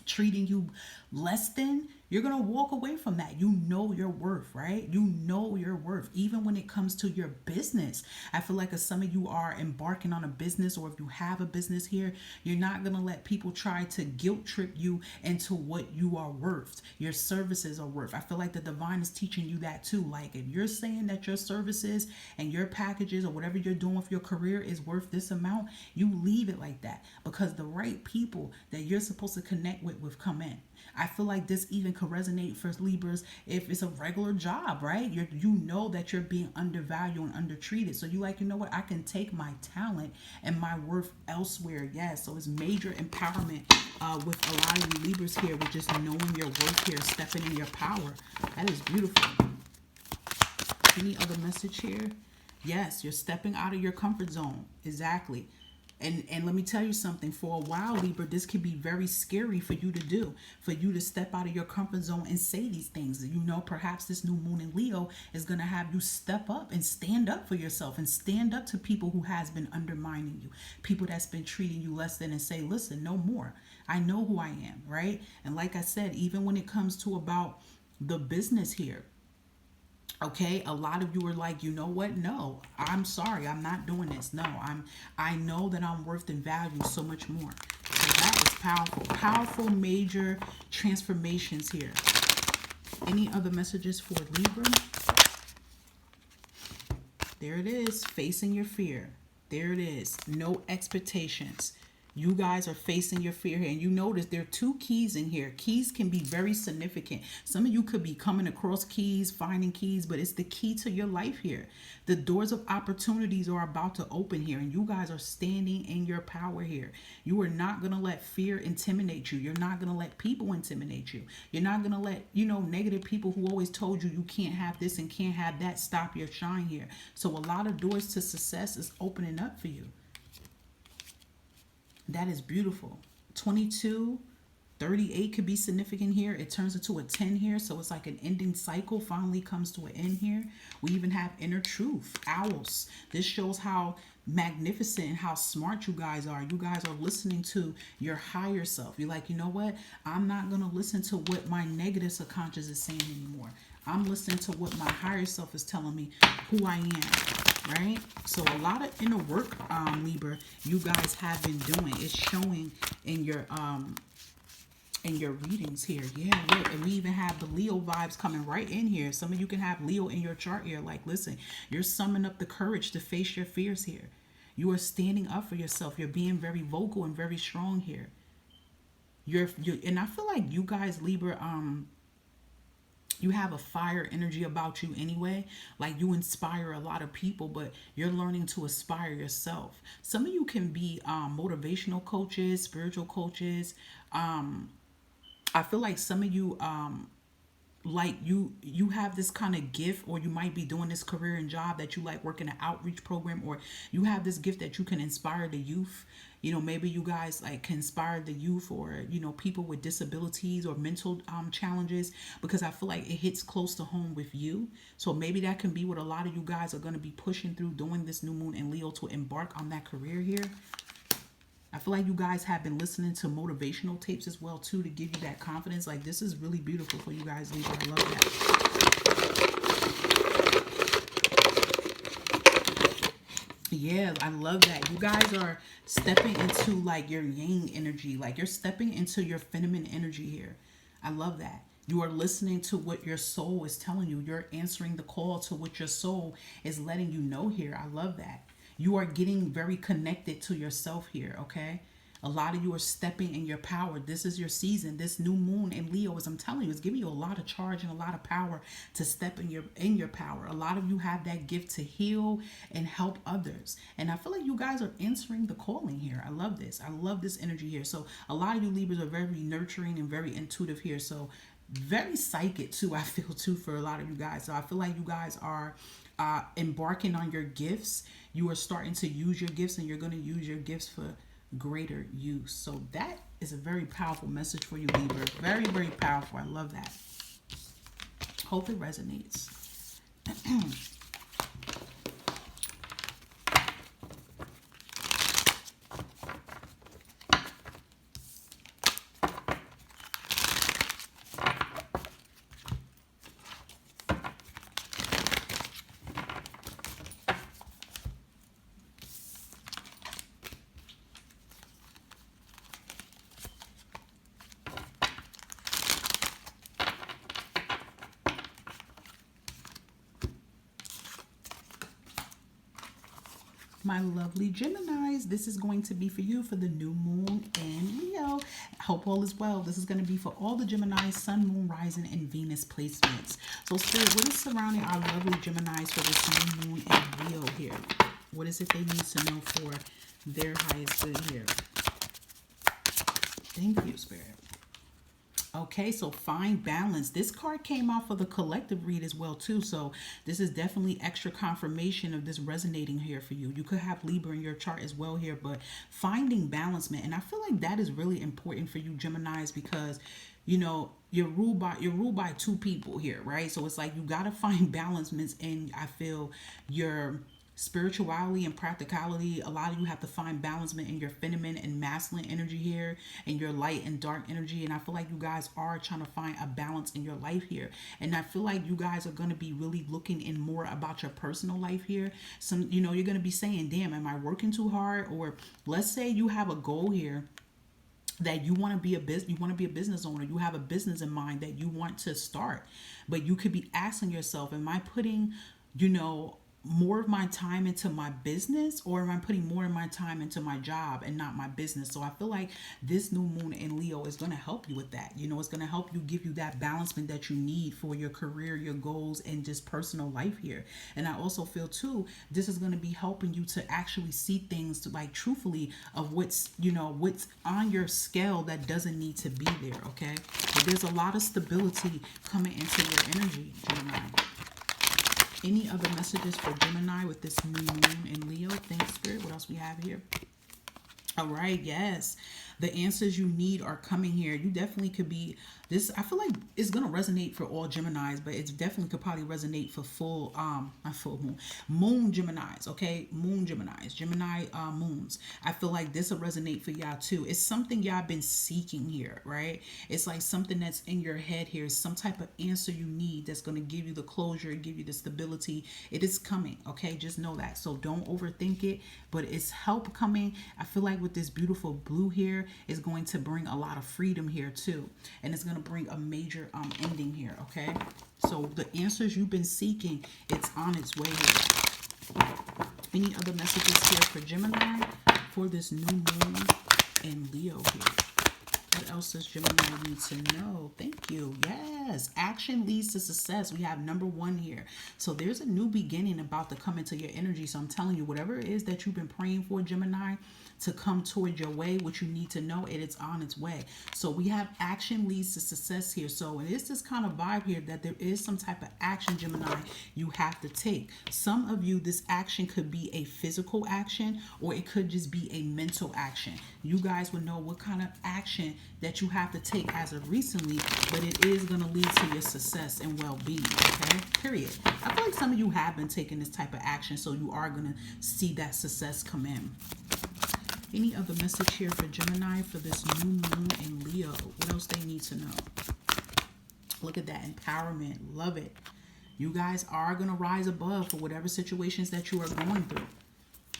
treating you less than. You're going to walk away from that. You know your worth, right? You know your worth. Even when it comes to your business, I feel like if some of you are embarking on a business, or if you have a business here, you're not going to let people try to guilt trip you into what you are worth. Your services are worth. I feel like the divine is teaching you that too. Like if you're saying that your services and your packages or whatever you're doing with your career is worth this amount, you leave it like that, because the right people that you're supposed to connect with come in. I feel like this even could resonate for Libras if it's a regular job, right? You know that you're being undervalued and undertreated. So you like, you know what? I can take my talent and my worth elsewhere. Yes. So it's major empowerment with a lot of you Libras here, with just knowing your worth here, stepping in your power. That is beautiful. Any other message here? Yes, you're stepping out of your comfort zone. Exactly. And let me tell you something, for a while, Libra, this can be very scary for you to do, for you to step out of your comfort zone and say these things. You know, perhaps this new moon in Leo is going to have you step up and stand up for yourself and stand up to people who has been undermining you, people that's been treating you less than, and say, listen, no more. I know who I am, right? And like I said, even when it comes to about the business here, okay, a lot of you are like, you know what? No, I'm sorry, I'm not doing this. No, I know that I'm worth and valued so much more. So that is powerful. Powerful major transformations here. Any other messages for Libra? There it is, facing your fear. There it is. No expectations. You guys are facing your fear here, and you notice there are two keys in here. Keys can be very significant. Some of you could be coming across keys, finding keys, but it's the key to your life here. The doors of opportunities are about to open here, and you guys are standing in your power here. You are not going to let fear intimidate you. You're not going to let people intimidate you. You're not going to let, negative people who always told you you can't have this and can't have that stop your shine here. So a lot of doors to success is opening up for you. That is beautiful. 22, 38 could be significant here. It turns into a 10 here. So it's like an ending cycle finally comes to an end here. We even have inner truth, owls. This shows how magnificent and how smart you guys are. You guys are listening to your higher self. You're like, you know what? I'm not going to listen to what my negative subconscious is saying anymore. I'm listening to what my higher self is telling me who I am, right? So a lot of inner work, Libra, you guys have been doing. It's showing in your readings here. Yeah, look, and we even have the Leo vibes coming right in here. Some of you can have Leo in your chart here. Like, listen, you're summing up the courage to face your fears here. You are standing up for yourself. You're being very vocal and very strong here. And I feel like you guys, Libra, you have a fire energy about you anyway. Like, you inspire a lot of people, but you're learning to aspire yourself. Some of you can be motivational coaches, spiritual coaches. I feel like some of you like you have this kind of gift, or you might be doing this career and job that you like, working an outreach program, or you have this gift that you can inspire the youth. Maybe you guys like can inspire the youth, or people with disabilities or mental challenges, because I feel like it hits close to home with you. So maybe that can be what a lot of you guys are going to be pushing through doing this new moon in Leo, to embark on that career here. I feel like you guys have been listening to motivational tapes as well too, to give you that confidence. Like, this is really beautiful for you guys, Libra. I love that. Yeah, I love that. You guys are stepping into like your yang energy. Like, you're stepping into your feminine energy here. I love that. You are listening to what your soul is telling you. You're answering the call to what your soul is letting you know here. I love that. You are getting very connected to yourself here, okay? A lot of you are stepping in your power. This is your season. This new moon in Leo, as I'm telling you, is giving you a lot of charge and a lot of power to step in your power. A lot of you have that gift to heal and help others. And I feel like you guys are answering the calling here. I love this. I love this energy here. So a lot of you Libras are very nurturing and very intuitive here. So very psychic too, I feel too, for a lot of you guys. So I feel like you guys are embarking on your gifts. You are starting to use your gifts, and you're going to use your gifts for greater use. So that is a very powerful message for you, Libra. Very, very powerful. I love that. Hope it resonates. My lovely Geminis, this is going to be for you for the new moon in Leo. Hope all is well. This is going to be for all the Geminis, Sun, Moon, Rising, and Venus placements. So Spirit, what is surrounding our lovely Geminis for this new moon in Leo here? What is it they need to know for their highest good here? Thank you, Spirit. Okay, so find balance. This card came out for the collective read as well too. So this is definitely extra confirmation of this resonating here for you. You could have Libra in your chart as well here, but finding balancement. And I feel like that is really important for you Geminis, because you're ruled by two people here, right? So it's like you got to find balances in, I feel, your spirituality and practicality. A lot of you have to find balancement in your feminine and masculine energy here, and your light and dark energy. And I feel like you guys are trying to find a balance in your life here. And I feel like you guys are going to be really looking in more about your personal life here. You're going to be saying, damn, am I working too hard? Or let's say you have a goal here that you want to be a business owner. You have a business in mind that you want to start, but you could be asking yourself, am I putting more of my time into my business, or am I putting more of my time into my job and not my business? So I feel like this new moon in Leo is going to help you with that. It's going to help you, give you that balancement that you need for your career, your goals, and just personal life here. And I also feel too, this is going to be helping you to actually see things to, like, truthfully, of what's on your scale that doesn't need to be there, okay? But there's a lot of stability coming into your energy, Gemini. Any other messages for Gemini with this new moon in Leo? Thanks, Spirit. What else we have here? All right, yes. The answers you need are coming here. You definitely could be this. I feel like it's gonna resonate for all Geminis, but it definitely could probably resonate for full not full moon Geminis, okay? Moon Geminis, Gemini moons. I feel like this will resonate for y'all too. It's something y'all been seeking here, right? It's like something that's in your head here, some type of answer you need that's gonna give you the closure, give you the stability. It is coming, okay? Just know that. So don't overthink it, but it's help coming. I feel like with this beautiful blue here is going to bring a lot of freedom here too, and it's going to bring a major ending here, okay? So the answers you've been seeking, it's on its way here. Any other messages here for Gemini for this new moon in Leo here? What else does Gemini need to know? Thank you. Yes. Action leads to success. We have number 1 here. So there's a new beginning about to come into your energy. So I'm telling you, whatever it is that you've been praying for, Gemini, to come toward your way, what you need to know, it's on its way. So we have action leads to success here. So it is this kind of vibe here that there is some type of action, Gemini, you have to take. Some of you, this action could be a physical action, or it could just be a mental action. You guys would know what kind of action that you have to take as of recently, but it is going to lead to your success and well-being, okay? Period. I feel like some of you have been taking this type of action, so you are going to see that success come in. Any other message here for Gemini for this new moon in Leo? What else they need to know? Look at that empowerment. Love it. You guys are going to rise above for whatever situations that you are going through.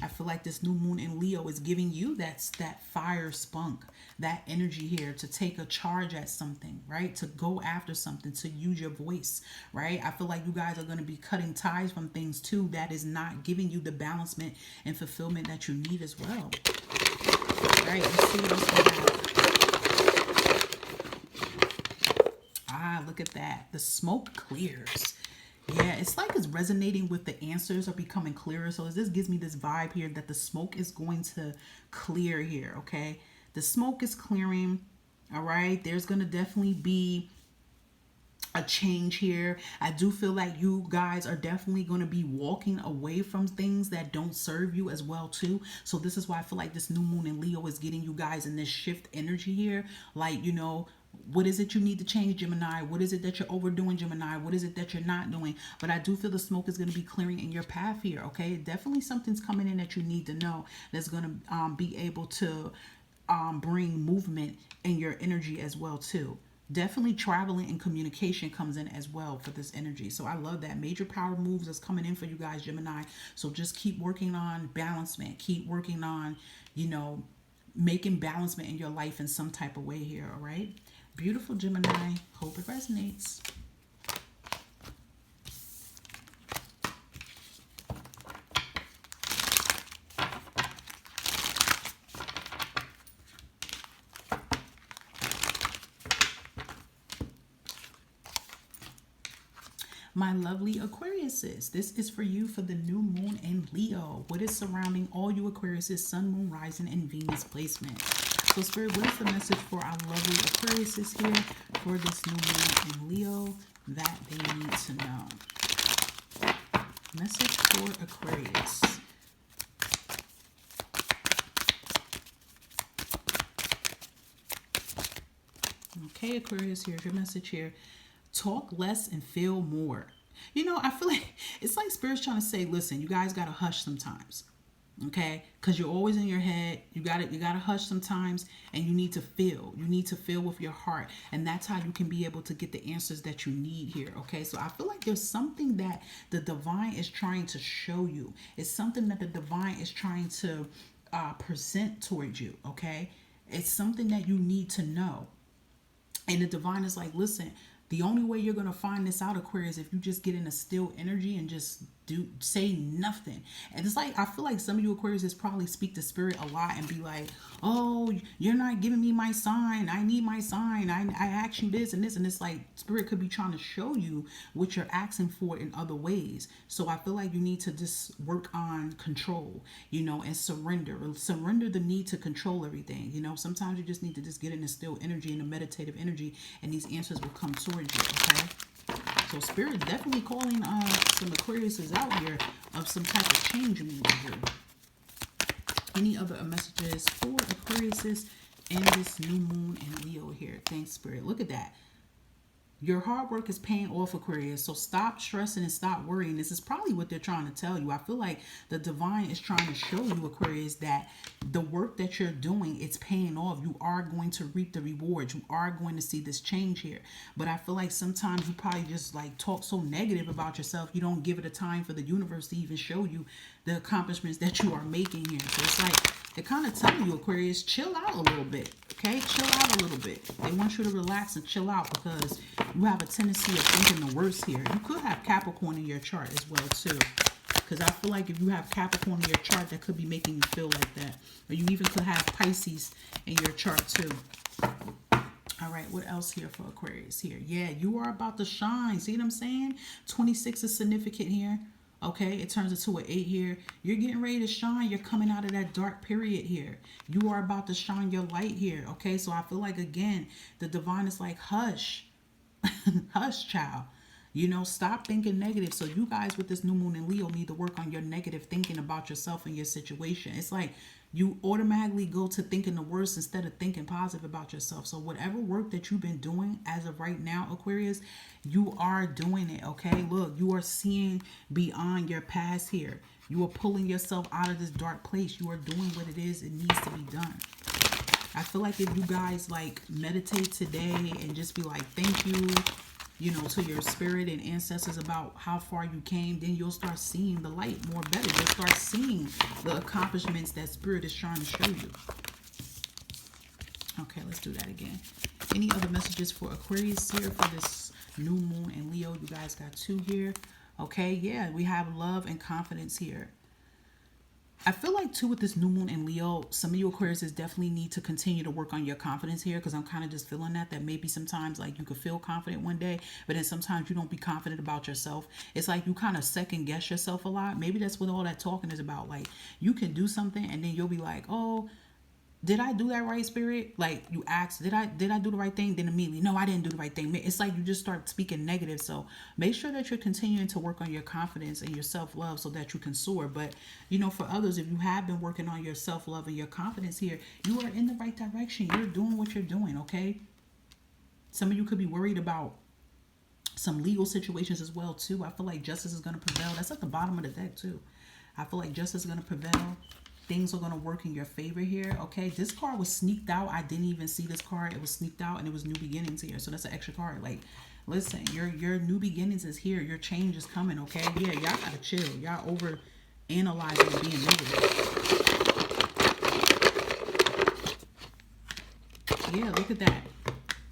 I feel like this new moon in Leo is giving you that fire spunk, that energy here to take a charge at something, right? To go after something, to use your voice, right? I feel like you guys are going to be cutting ties from things too that is not giving you the balancement and fulfillment that you need as well. All right, let's see what else we have. Ah, look at that. The smoke clears. Yeah, it's like it's resonating with the answers are becoming clearer. So this gives me this vibe here that the smoke is going to clear here, okay? The smoke is clearing, all right? There's going to definitely be a change here. I do feel like you guys are definitely going to be walking away from things that don't serve you as well too. So this is why I feel like this new moon in Leo is getting you guys in this shift energy here. Like, what is it you need to change, Gemini? What is it that you're overdoing, Gemini? What is it that you're not doing? But I do feel the smoke is going to be clearing in your path here, okay? Definitely something's coming in that you need to know that's going to be able to bring movement in your energy as well too. Definitely traveling and communication comes in as well for this energy. So I love that. Major power moves is coming in for you guys, Gemini. So just keep working on balancement. Keep working on, making balancement in your life in some type of way here, all right? Beautiful, Gemini. Hope it resonates. My lovely Aquariuses, this is for you for the new moon in Leo. What is surrounding all you Aquariuses, Sun, Moon, Rising, and Venus placement? So, Spirit, what is the message for our lovely Aquariuses here for this new moon in Leo that they need to know? Message for Aquarius. Okay, Aquarius, here's your message here. Talk less and feel more. I feel like it's like Spirit's trying to say, listen, you guys got to hush sometimes. Okay? Because you're always in your head. You got to hush sometimes, and you need to feel. You need to feel with your heart. And that's how you can be able to get the answers that you need here. Okay? So I feel like there's something that the divine is trying to show you. It's something that the divine is trying to present towards you. Okay? It's something that you need to know. And the divine is like, listen, the only way you're going to find this out, Aquarius, if you just get in a still energy and just say nothing. And it's like, I feel like some of you Aquarius is probably speak to spirit a lot and be like, oh, you're not giving me my sign. I need my sign. I asked you this and this. And it's like spirit could be trying to show you what you're asking for in other ways. So I feel like you need to just work on control, and surrender the need to control everything. Sometimes you just need to just get in the still energy and the meditative energy, and these answers will come towards you. Okay. So spirit definitely calling some Aquariuses out here of some type of change movement here. Any other messages for Aquariuses in this new moon in Leo here? Thanks, spirit. Look at that. Your hard work is paying off, Aquarius. So stop stressing and stop worrying. This is probably what they're trying to tell you. I feel like the divine is trying to show you, Aquarius, that the work that you're doing, it's paying off. You are going to reap the rewards. You are going to see this change here. But I feel like sometimes you probably just like talk so negative about yourself. You don't give it a time for the universe to even show you the accomplishments that you are making here. So it's like they're kind of telling you, Aquarius, chill out a little bit. Okay, chill out a little bit. They want you to relax and chill out because you have a tendency of thinking the worst here. You could have Capricorn in your chart as well too. Because I feel like if you have Capricorn in your chart, that could be making you feel like that. Or you even could have Pisces in your chart too. All right, what else here for Aquarius here? Yeah, you are about to shine. See what I'm saying? 26 is significant here. Okay, it turns into an 8 here. You're getting ready to shine. You're coming out of that dark period here. You are about to shine your light here. Okay, so I feel like, again, the divine is like, hush. Hush, child. Stop thinking negative. So you guys with this new moon in Leo need to work on your negative thinking about yourself and your situation. It's like you automatically go to thinking the worst instead of thinking positive about yourself. So whatever work that you've been doing as of right now, Aquarius, you are doing it, okay? Look, you are seeing beyond your past here. You are pulling yourself out of this dark place. You are doing what it is it needs to be done. I feel like if you guys like meditate today and just be like, thank you, to your spirit and ancestors about how far you came, then you'll start seeing the light more better. You'll start seeing the accomplishments that spirit is trying to show you. Okay, let's do that again. Any other messages for Aquarius here for this new moon in Leo? You guys got 2 here. Okay, yeah, we have love and confidence here. I feel like too with this new moon in Leo, some of you Aquariuses definitely need to continue to work on your confidence here, because I'm kind of just feeling that maybe sometimes like you could feel confident one day, but then sometimes you don't be confident about yourself. It's like you kind of second guess yourself a lot. Maybe that's what all that talking is about. Like you can do something and then you'll be like, oh, did I do that right, spirit? Like you ask, did I do the right thing? Then immediately, no, I didn't do the right thing. It's like you just start speaking negative. So make sure that you're continuing to work on your confidence and your self-love so that you can soar. But for others, if you have been working on your self-love and your confidence here, you are in the right direction. You're doing what you're doing, okay? Some of you could be worried about some legal situations as well too. I feel like justice is going to prevail. That's at the bottom of the deck too. I feel like justice is going to prevail. Things are going to work in your favor here, okay? This card was sneaked out. I didn't even see this card. It was sneaked out and it was new beginnings here. So that's an extra card. Like, listen, your new beginnings is here. Your change is coming, okay? Yeah, y'all got to chill. Y'all over analyzing and being negative. Yeah, look at that.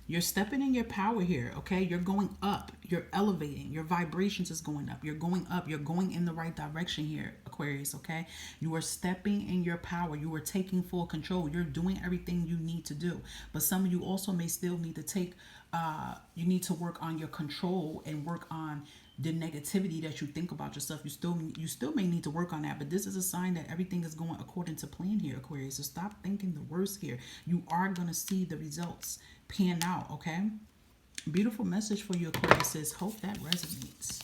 You're stepping in your power here, okay? You're going up. You're elevating. Your vibrations is going up. You're going up. You're going in the right direction here, Aquarius, okay? You are stepping in your power. You are taking full control. You're doing everything you need to do. But some of you also may still need to take, you need to work on your control and work on the negativity that you think about yourself. You still may need to work on that, but this is a sign that everything is going according to plan here, Aquarius. So stop thinking the worst here. You are going to see the results pan out, okay? Beautiful message for you, Aquarius. Hope that resonates.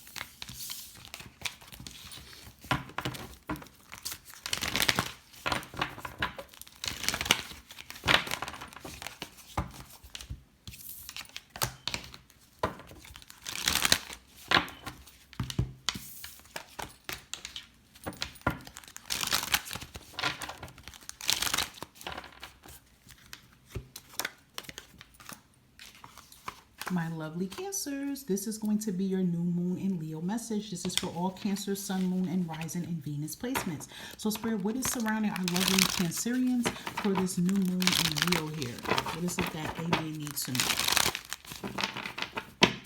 My lovely Cancers, this is going to be your new moon in Leo message. This is for all Cancer, Sun, Moon, and Rising and Venus placements. So Spirit, what is surrounding our lovely Cancerians for this new moon in Leo here? What is it that they may need to know?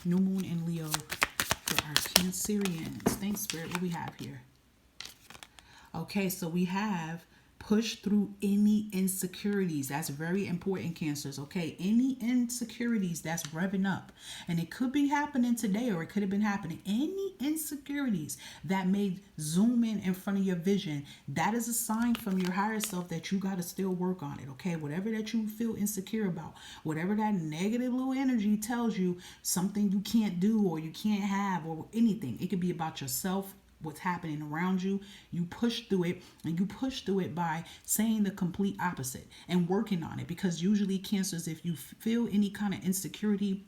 New moon in Leo for our Cancerians. Thanks, Spirit. What we have here? Okay, so we have push through any insecurities. That's very important, Cancers. Okay, any insecurities that's revving up, and it could be happening today or it could have been happening. Any insecurities that may zoom in front of your vision, that is a sign from your higher self that you got to still work on it. Okay, whatever that you feel insecure about, whatever that negative little energy tells you, something you can't do or you can't have or anything, it could be about yourself, what's happening around you. You push through it, and you push through it by saying the complete opposite and working on it, because usually, Cancers, if you feel any kind of insecurity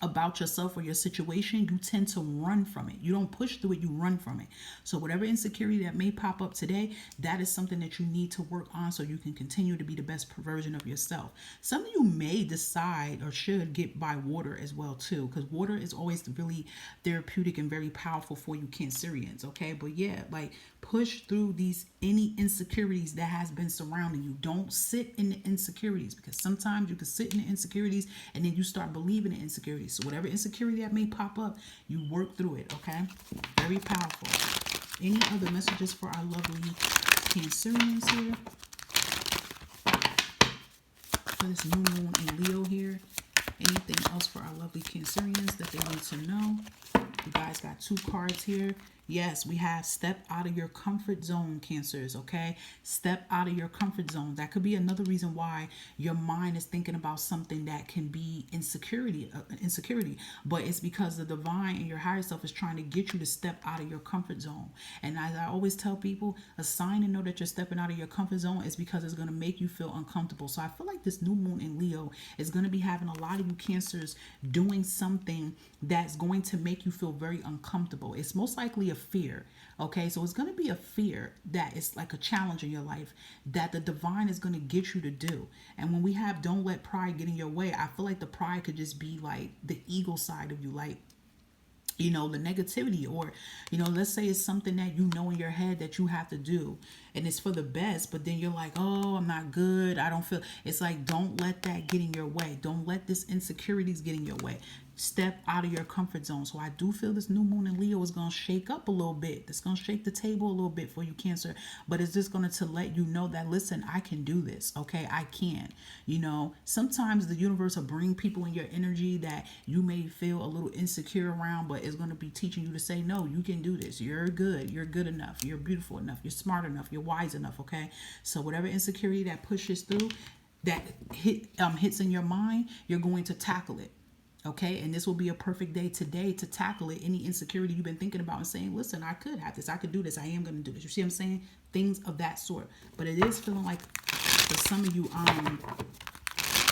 about yourself or your situation, you tend to run from it. You don't push through it, you run from it. So whatever insecurity that may pop up today, that is something that you need to work on so you can continue to be the best version of yourself. Some of you may decide or should get by water as well too, because water is always really therapeutic and very powerful for you Cancerians. Okay, but yeah, like push through these any insecurities that has been surrounding you. Don't sit in the insecurities, because sometimes you can sit in the insecurities and then you start believing in insecurities. So whatever insecurity that may pop up, you work through it. Okay, very powerful. Any other messages for our lovely Cancerians here for this new moon in Leo here? Anything else for our lovely Cancerians that they need to know? You guys got 2 cards here. Yes, we have step out of your comfort zone, Cancers, okay? Step out of your comfort zone. That could be another reason why your mind is thinking about something that can be insecurity, but it's because the divine and your higher self is trying to get you to step out of your comfort zone. And as I always tell people, a sign to know that you're stepping out of your comfort zone is because it's going to make you feel uncomfortable. So I feel like this new moon in Leo is going to be having a lot of you Cancers doing something that's going to make you feel very uncomfortable. It's most likely a fear. Okay, so it's going to be a fear that is like a challenge in your life that the divine is going to get you to do. And when we have don't let pride get in your way, I feel like the pride could just be like the ego side of you, like, you know, the negativity, or, you know, let's say it's something that you know in your head that you have to do and it's for the best, but then you're like, oh, I'm not good, I don't feel. It's like, don't let that get in your way. Don't let this insecurities get in your way. Step out of your comfort zone. So I do feel this new moon in Leo is going to shake up a little bit. It's going to shake the table a little bit for you Cancer, but it's just going to let you know that, listen, I can do this. Okay, I can. You know, sometimes the universe will bring people in your energy that you may feel a little insecure around, but it's going to be teaching you to say, no, you can do this. You're good. You're good enough. You're beautiful enough. You're smart enough. You're wise enough. Okay, so whatever insecurity that pushes through, that hits in your mind, you're going to tackle it. Okay, and this will be a perfect day today to tackle it. Any insecurity you've been thinking about and saying, listen, I could have this, I could do this, I am going to do this. You see what I'm saying? Things of that sort. But it is feeling like for some of you,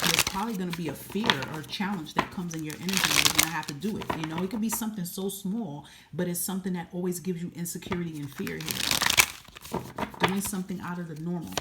there's probably going to be a fear or a challenge that comes in your energy and you're going to have to do it. You know, it could be something so small, but it's something that always gives you insecurity and fear here. Doing something out of the normal.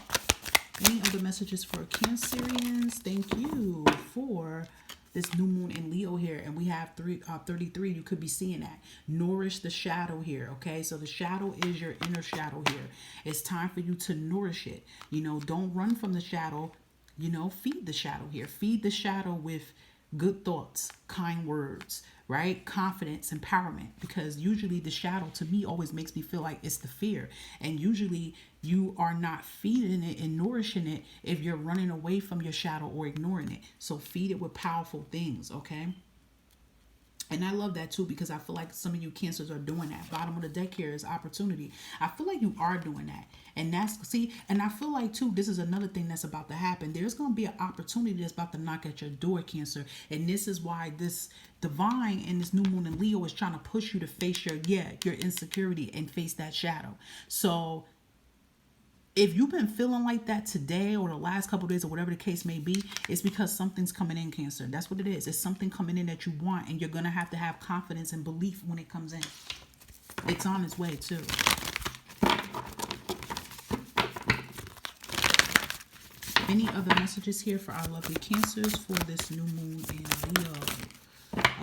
Any other messages for Cancerians? Thank you for this new moon in Leo here, and we have 33. You could be seeing that. Nourish the shadow here. Okay, so the shadow is your inner shadow here. It's time for you to nourish it. You know, don't run from the shadow. You know, feed the shadow here. Feed the shadow with good thoughts, kind words, right? Confidence, empowerment. Because usually the shadow to me always makes me feel like it's the fear. And usually you are not feeding it and nourishing it if you're running away from your shadow or ignoring it. So feed it with powerful things, okay? And I love that too, because I feel like some of you Cancers are doing that. Bottom of the deck here is opportunity. I feel like you are doing that. And that's, see, and I feel like too, this is another thing that's about to happen. There's going to be an opportunity that's about to knock at your door, Cancer. And this is why this divine and this new moon in Leo is trying to push you to face your insecurity and face that shadow. So if you've been feeling like that today or the last couple of days or whatever the case may be, it's because something's coming in, Cancer. That's what it is. It's something coming in that you want, and you're going to have confidence and belief when it comes in. It's on its way too. Any other messages here for our lovely Cancers for this new moon in Leo?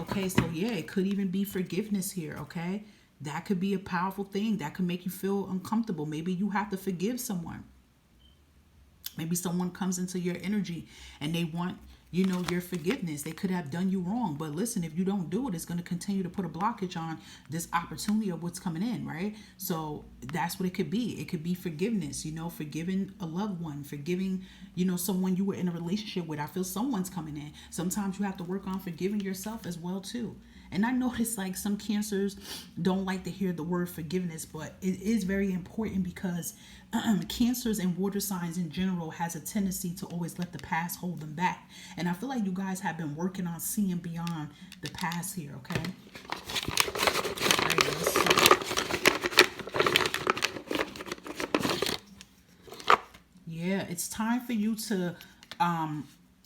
Okay, so yeah, it could even be forgiveness here, okay? That could be a powerful thing. That could make you feel uncomfortable. Maybe you have to forgive someone. Maybe someone comes into your energy and they want your forgiveness. They could have done you wrong, but listen, if you don't do it, it's going to continue to put a blockage on this opportunity of what's coming in, right? So that's what it could be. It could be forgiveness, forgiving a loved one, forgiving, someone you were in a relationship with. I feel someone's coming in. Sometimes you have to work on forgiving yourself as well too. And I notice like some cancers don't like to hear the word forgiveness, but it is very important because cancers and water signs in general has a tendency to always let the past hold them back. And I feel like you guys have been working on seeing beyond the past here, okay? All right, let's see. Yeah, it's time for you to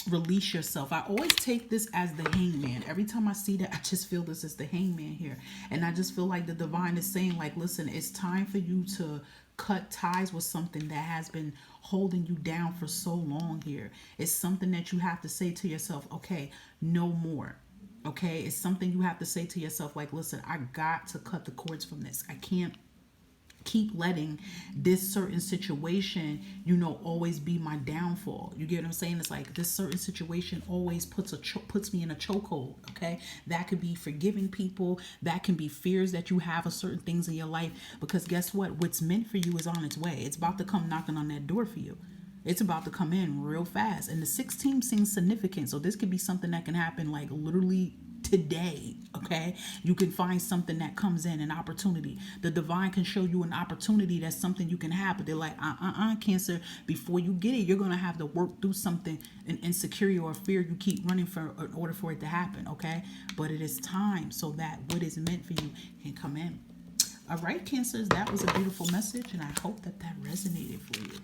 release yourself. I always take this as the hangman. Every time I see that, I just feel this is the hangman here. And I just feel like the divine is saying, like, listen, it's time for you to cut ties with something that has been holding you down for so long here. It's something that you have to say to yourself, okay, no more. Okay, it's something you have to say to yourself, like, listen, I got to cut the cords from this. I can't keep letting this certain situation, always be my downfall. You get what I'm saying? It's like this certain situation always puts me in a chokehold. Okay, that could be forgiving people. That can be fears that you have of certain things in your life. Because guess what? What's meant for you is on its way. It's about to come knocking on that door for you. It's about to come in real fast. And the 16 seems significant. So this could be something that can happen like literally today. Okay, you can find something that comes in, an opportunity. The divine can show you an opportunity that's something you can have, but they're like, Cancer, before you get it, you're gonna have to work through something, an insecurity or a fear you keep running for in order for it to happen. Okay, but it is time so that what is meant for you can come in. All right, Cancers, that was a beautiful message, and I hope that resonated for you.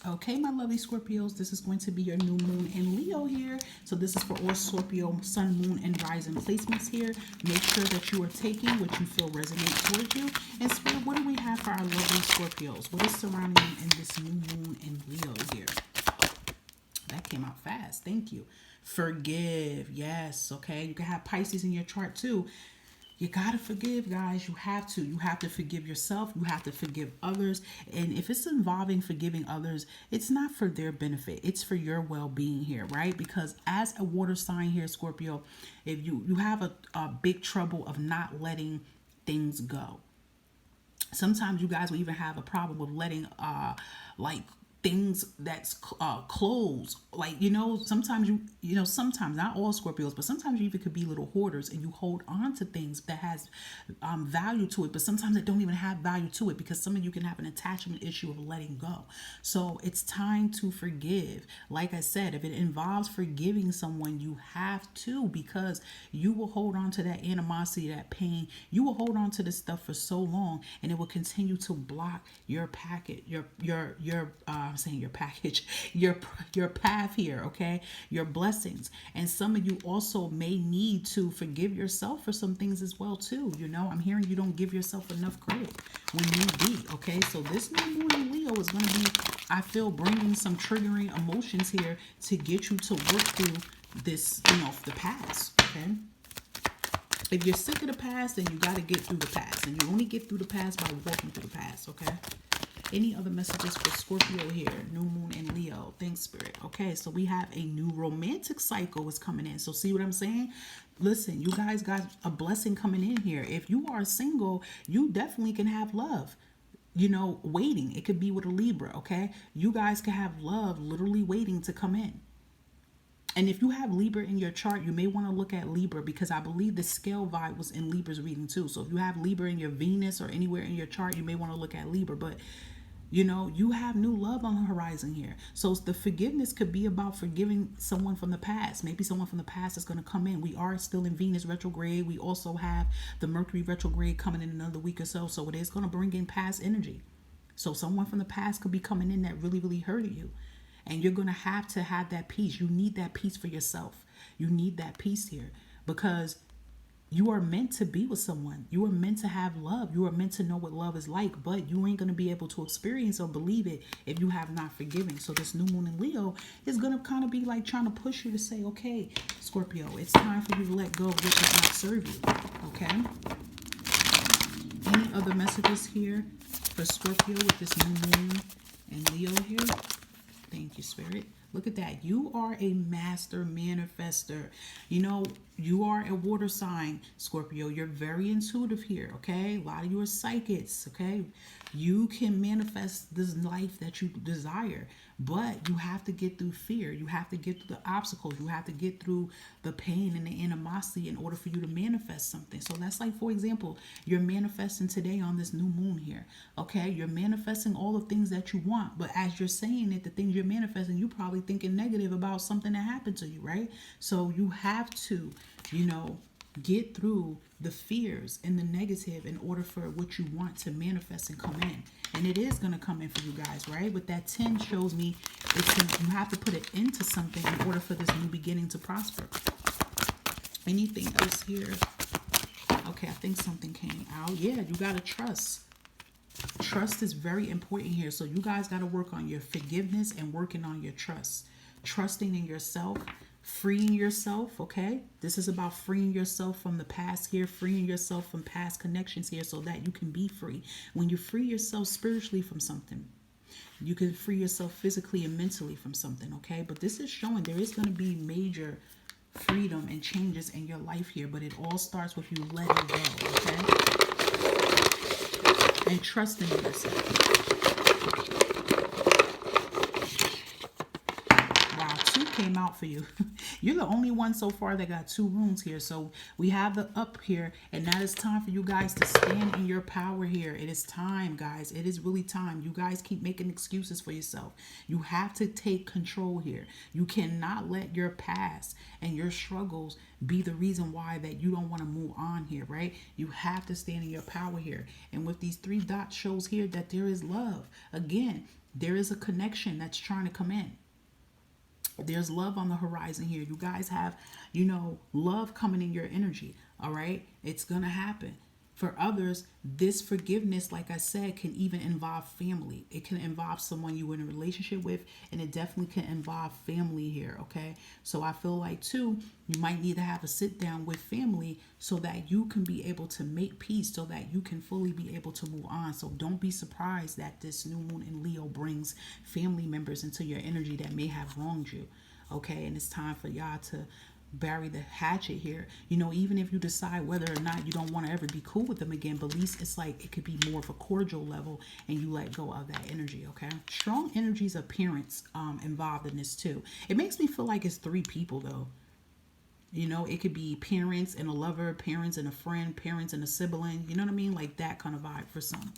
Okay, my lovely Scorpios, this is going to be your new moon in Leo here. So this is for all Scorpio, sun, moon, and rising placements here. Make sure that you are taking what you feel resonates towards you. And Spirit, what do we have for our lovely Scorpios? What is surrounding you in this new moon in Leo here? That came out fast. Thank you. Forgive. Yes. Okay. You can have Pisces in your chart too. You got to forgive, guys. You have to. You have to forgive yourself. You have to forgive others. And if it's involving forgiving others, it's not for their benefit. It's for your well-being here, right? Because as a water sign here, Scorpio, if you have a big trouble of not letting things go. Sometimes you guys will even have a problem with letting like things that's clothes, like sometimes sometimes not all Scorpios, but sometimes you even could be little hoarders and you hold on to things that has value to it, but sometimes it don't even have value to it because some of you can have an attachment issue of letting go. So it's time to forgive. Like I said, if it involves forgiving someone, you have to, because you will hold on to that animosity, that pain. You will hold on to this stuff for so long, and it will continue to block your packet, I'm saying your package, your path here, okay? Your blessings. And some of you also may need to forgive yourself for some things as well too. I'm hearing you don't give yourself enough credit when you be, okay? So this new moon in Leo is going to be, I feel, bringing some triggering emotions here to get you to work through this, the past, okay? If you're sick of the past, then you got to get through the past. And you only get through the past by walking through the past, okay? Any other messages for Scorpio here? New moon in Leo. Thanks, Spirit. Okay, so we have a new romantic cycle is coming in. So see what I'm saying? Listen, you guys got a blessing coming in here. If you are single, you definitely can have love. Waiting. It could be with a Libra, okay? You guys can have love literally waiting to come in. And if you have Libra in your chart, you may want to look at Libra, because I believe the scale vibe was in Libra's reading too. So if you have Libra in your Venus or anywhere in your chart, you may want to look at Libra. But you have new love on the horizon here. So the forgiveness could be about forgiving someone from the past. Maybe someone from the past is going to come in. We are still in Venus retrograde. We also have the Mercury retrograde coming in another week or so. So it is going to bring in past energy. So someone from the past could be coming in that really, really hurted you. And you're going to have that peace. You need that peace for yourself. You need that peace here, because You are meant to be with someone. You are meant to have love. You are meant to know what love is like, but you ain't going to be able to experience or believe it if you have not forgiven. So this new moon in Leo is going to kind of be like trying to push you to say, okay, Scorpio, it's time for you to let go of what does not serve you. Okay? Any other messages here for Scorpio with this new moon and Leo here? Thank you, Spirit. Look at that. You are a master manifester. You know, you are a water sign, Scorpio. You're very intuitive here, okay? A lot of you are psychics, okay? You can manifest this life that you desire, but you have to get through fear. You have to get through the obstacles. You have to get through the pain and the animosity in order for you to manifest something. So that's like, for example, you're manifesting today on this new moon here, okay? You're manifesting all the things that you want, but as you're saying it, the things you're manifesting, you probably thinking negative about something that happened to you, right? So you have to, you know, get through the fears and the negative in order for what you want to manifest and come in. And it is going to come in for you guys, right? But that 10 shows me you have to put it into something in order for this new beginning to prosper. Anything else here? Okay, I think something came out. Yeah, you got to trust. Trust is very important here. So you guys got to work on your forgiveness and working on your trust. Trusting in yourself, freeing yourself, okay? This is about freeing yourself from the past here, freeing yourself from past connections here so that you can be free. When you free yourself spiritually from something, you can free yourself physically and mentally from something, okay? But this is showing there is going to be major freedom and changes in your life here, but it all starts with you letting go, okay? And trusting in yourself. Wow, 2 came out for you. You're the only one so far that got 2 runes here. So we have the up here, and now it's time for you guys to stand in your power here. It is time, guys. It is really time. You guys keep making excuses for yourself. You have to take control here. You cannot let your past and your struggles be the reason why that you don't want to move on here, right? You have to stand in your power here. And with these 3 dots shows here that there is love. Again, there is a connection that's trying to come in. There's love on the horizon here. You guys have, you know, love coming in your energy. All right. It's going to happen. For others, this forgiveness, like I said, can even involve family. It can involve someone you were in a relationship with, and it definitely can involve family here, okay? So I feel like, too, you might need to have a sit down with family so that you can be able to make peace, so that you can fully be able to move on. So don't be surprised that this new moon in Leo brings family members into your energy that may have wronged you, okay? And it's time for y'all to bury the hatchet here. You know, even if you decide whether or not you don't want to ever be cool with them again, but at least it's like it could be more of a cordial level and you let go of that energy, okay? Strong energies of parents involved in this too. It makes me feel like it's 3 people though. You know, it could be parents and a lover, parents and a friend, parents and a sibling. You know what I mean? Like that kind of vibe for some.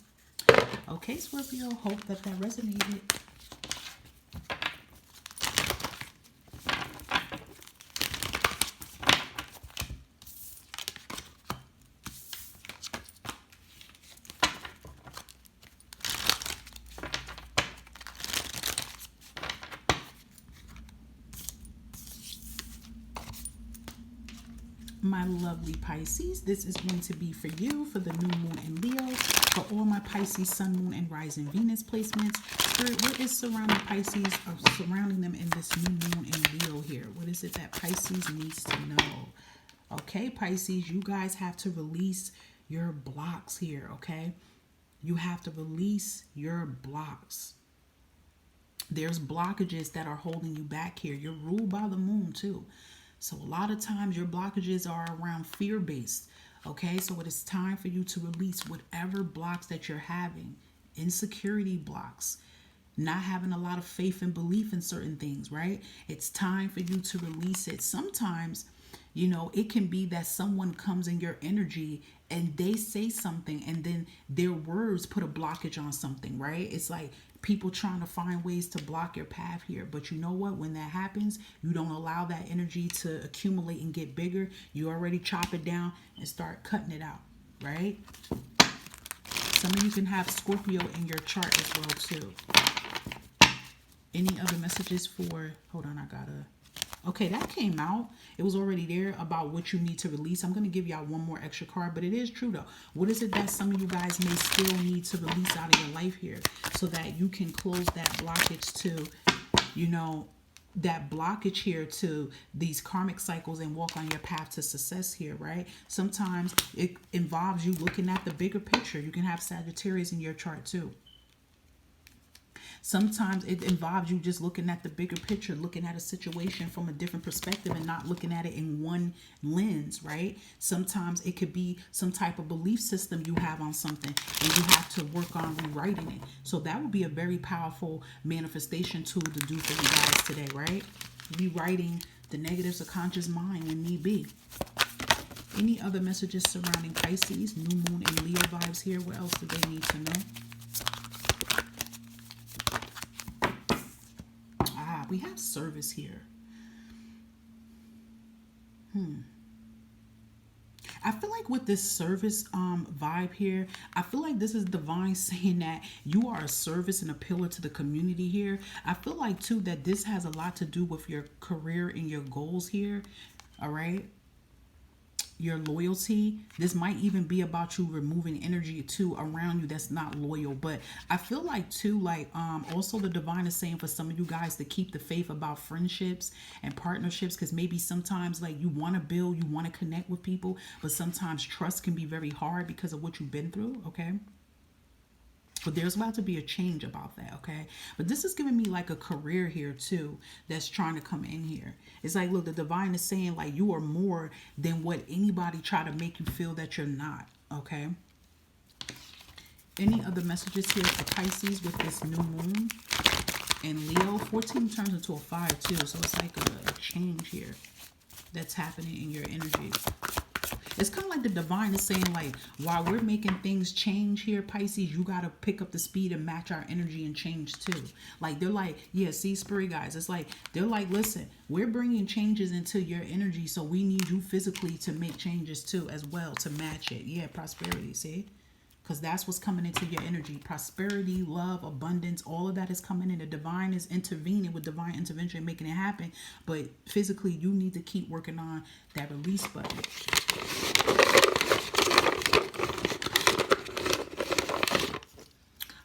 Okay, Scorpio, hope that resonated. My lovely Pisces, this is going to be for you for the new moon in Leo, for all my Pisces sun, moon, and rising Venus placements. Spirit, what is surrounding Pisces or surrounding them in this new moon in Leo here? What is it that Pisces needs to know? Okay, Pisces, you guys have to release your blocks here, okay? You have to release your blocks. There's blockages that are holding you back here. You're ruled by the moon too. So a lot of times your blockages are around fear-based, okay? So it is time for you to release whatever blocks that you're having, insecurity blocks, not having a lot of faith and belief in certain things, right? It's time for you to release it. Sometimes, you know, it can be that someone comes in your energy and they say something and then their words put a blockage on something, right? It's like people trying to find ways to block your path here. But you know what? When that happens, you don't allow that energy to accumulate and get bigger. You already chop it down and start cutting it out, right? Some of you can have Scorpio in your chart as well, too. Any other messages for... Hold on, I gotta Okay, that came out. It was already there about what you need to release. I'm going to give y'all one more extra card, but it is true though. What is it that some of you guys may still need to release out of your life here so that you can close that blockage to, you know, that blockage here to these karmic cycles and walk on your path to success here, right? Sometimes it involves you looking at the bigger picture. You can have Sagittarius in your chart too. Sometimes it involves you just looking at the bigger picture, looking at a situation from a different perspective and not looking at it in one lens, right? Sometimes it could be some type of belief system you have on something and you have to work on rewriting it. So that would be a very powerful manifestation tool to do for you guys today, right? Rewriting the negatives of conscious mind when need be. Any other messages surrounding Pisces, new moon, and Leo vibes here? What else do they need to know? We have service here. I feel like with this service vibe here, I feel like this is divine saying that you are a service and a pillar to the community here. I feel like too that this has a lot to do with your career and your goals here. All right. Your loyalty. This might even be about you removing energy too around you that's not loyal. But I feel like too, like also the divine is saying for some of you guys to keep the faith about friendships and partnerships, because maybe sometimes like you want to build, you want to connect with people, but sometimes trust can be very hard because of what you've been through. Okay. But there's about to be a change about that, okay? But this is giving me like a career here too that's trying to come in here. It's like, look, the divine is saying like you are more than what anybody try to make you feel that you're not, okay? Any other messages here for Pisces with this new moon? And Leo, 14 turns into a 5 too, so it's like a change here that's happening in your energy. It's kind of like the divine is saying, like, while we're making things change here, Pisces, you got to pick up the speed and match our energy and change too. Like, they're like, yeah, see, spirit guys, it's like, they're like, listen, we're bringing changes into your energy, so we need you physically to make changes too as well to match it. Yeah, prosperity, see? Because that's what's coming into your energy. Prosperity, love, abundance, all of that is coming in. The divine is intervening with divine intervention and making it happen. But physically, you need to keep working on that release button.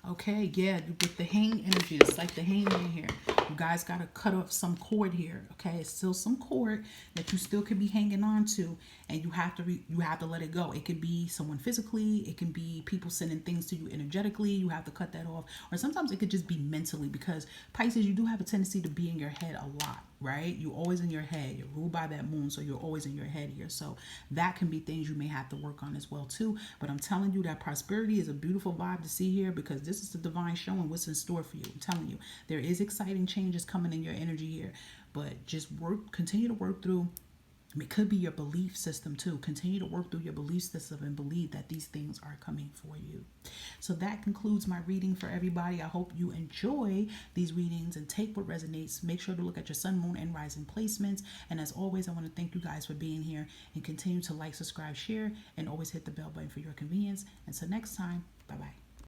Okay, yeah, with the hang energy, it's like the hangman here. You guys got to cut off some cord here, okay? It's still some cord that you still could be hanging on to, and you have to let it go. It could be someone physically, it can be people sending things to you energetically. You have to cut that off, or sometimes it could just be mentally, because Pisces, you do have a tendency to be in your head a lot, right? You're always in your head. You're ruled by that moon, so you're always in your head here. So that can be things you may have to work on as well too. But I'm telling you that prosperity is a beautiful vibe to see here, because this is the divine showing what's in store for you. I'm telling you, there is exciting changes coming in your energy here, but just continue to work through. It could be your belief system too. Continue to work through your belief system and believe that these things are coming for you. So that concludes my reading for everybody. I hope you enjoy these readings and take what resonates. Make sure to look at your sun, moon, and rising placements. And as always, I want to thank you guys for being here, and continue to like, subscribe, share, and always hit the bell button for your convenience. Until next time, bye-bye.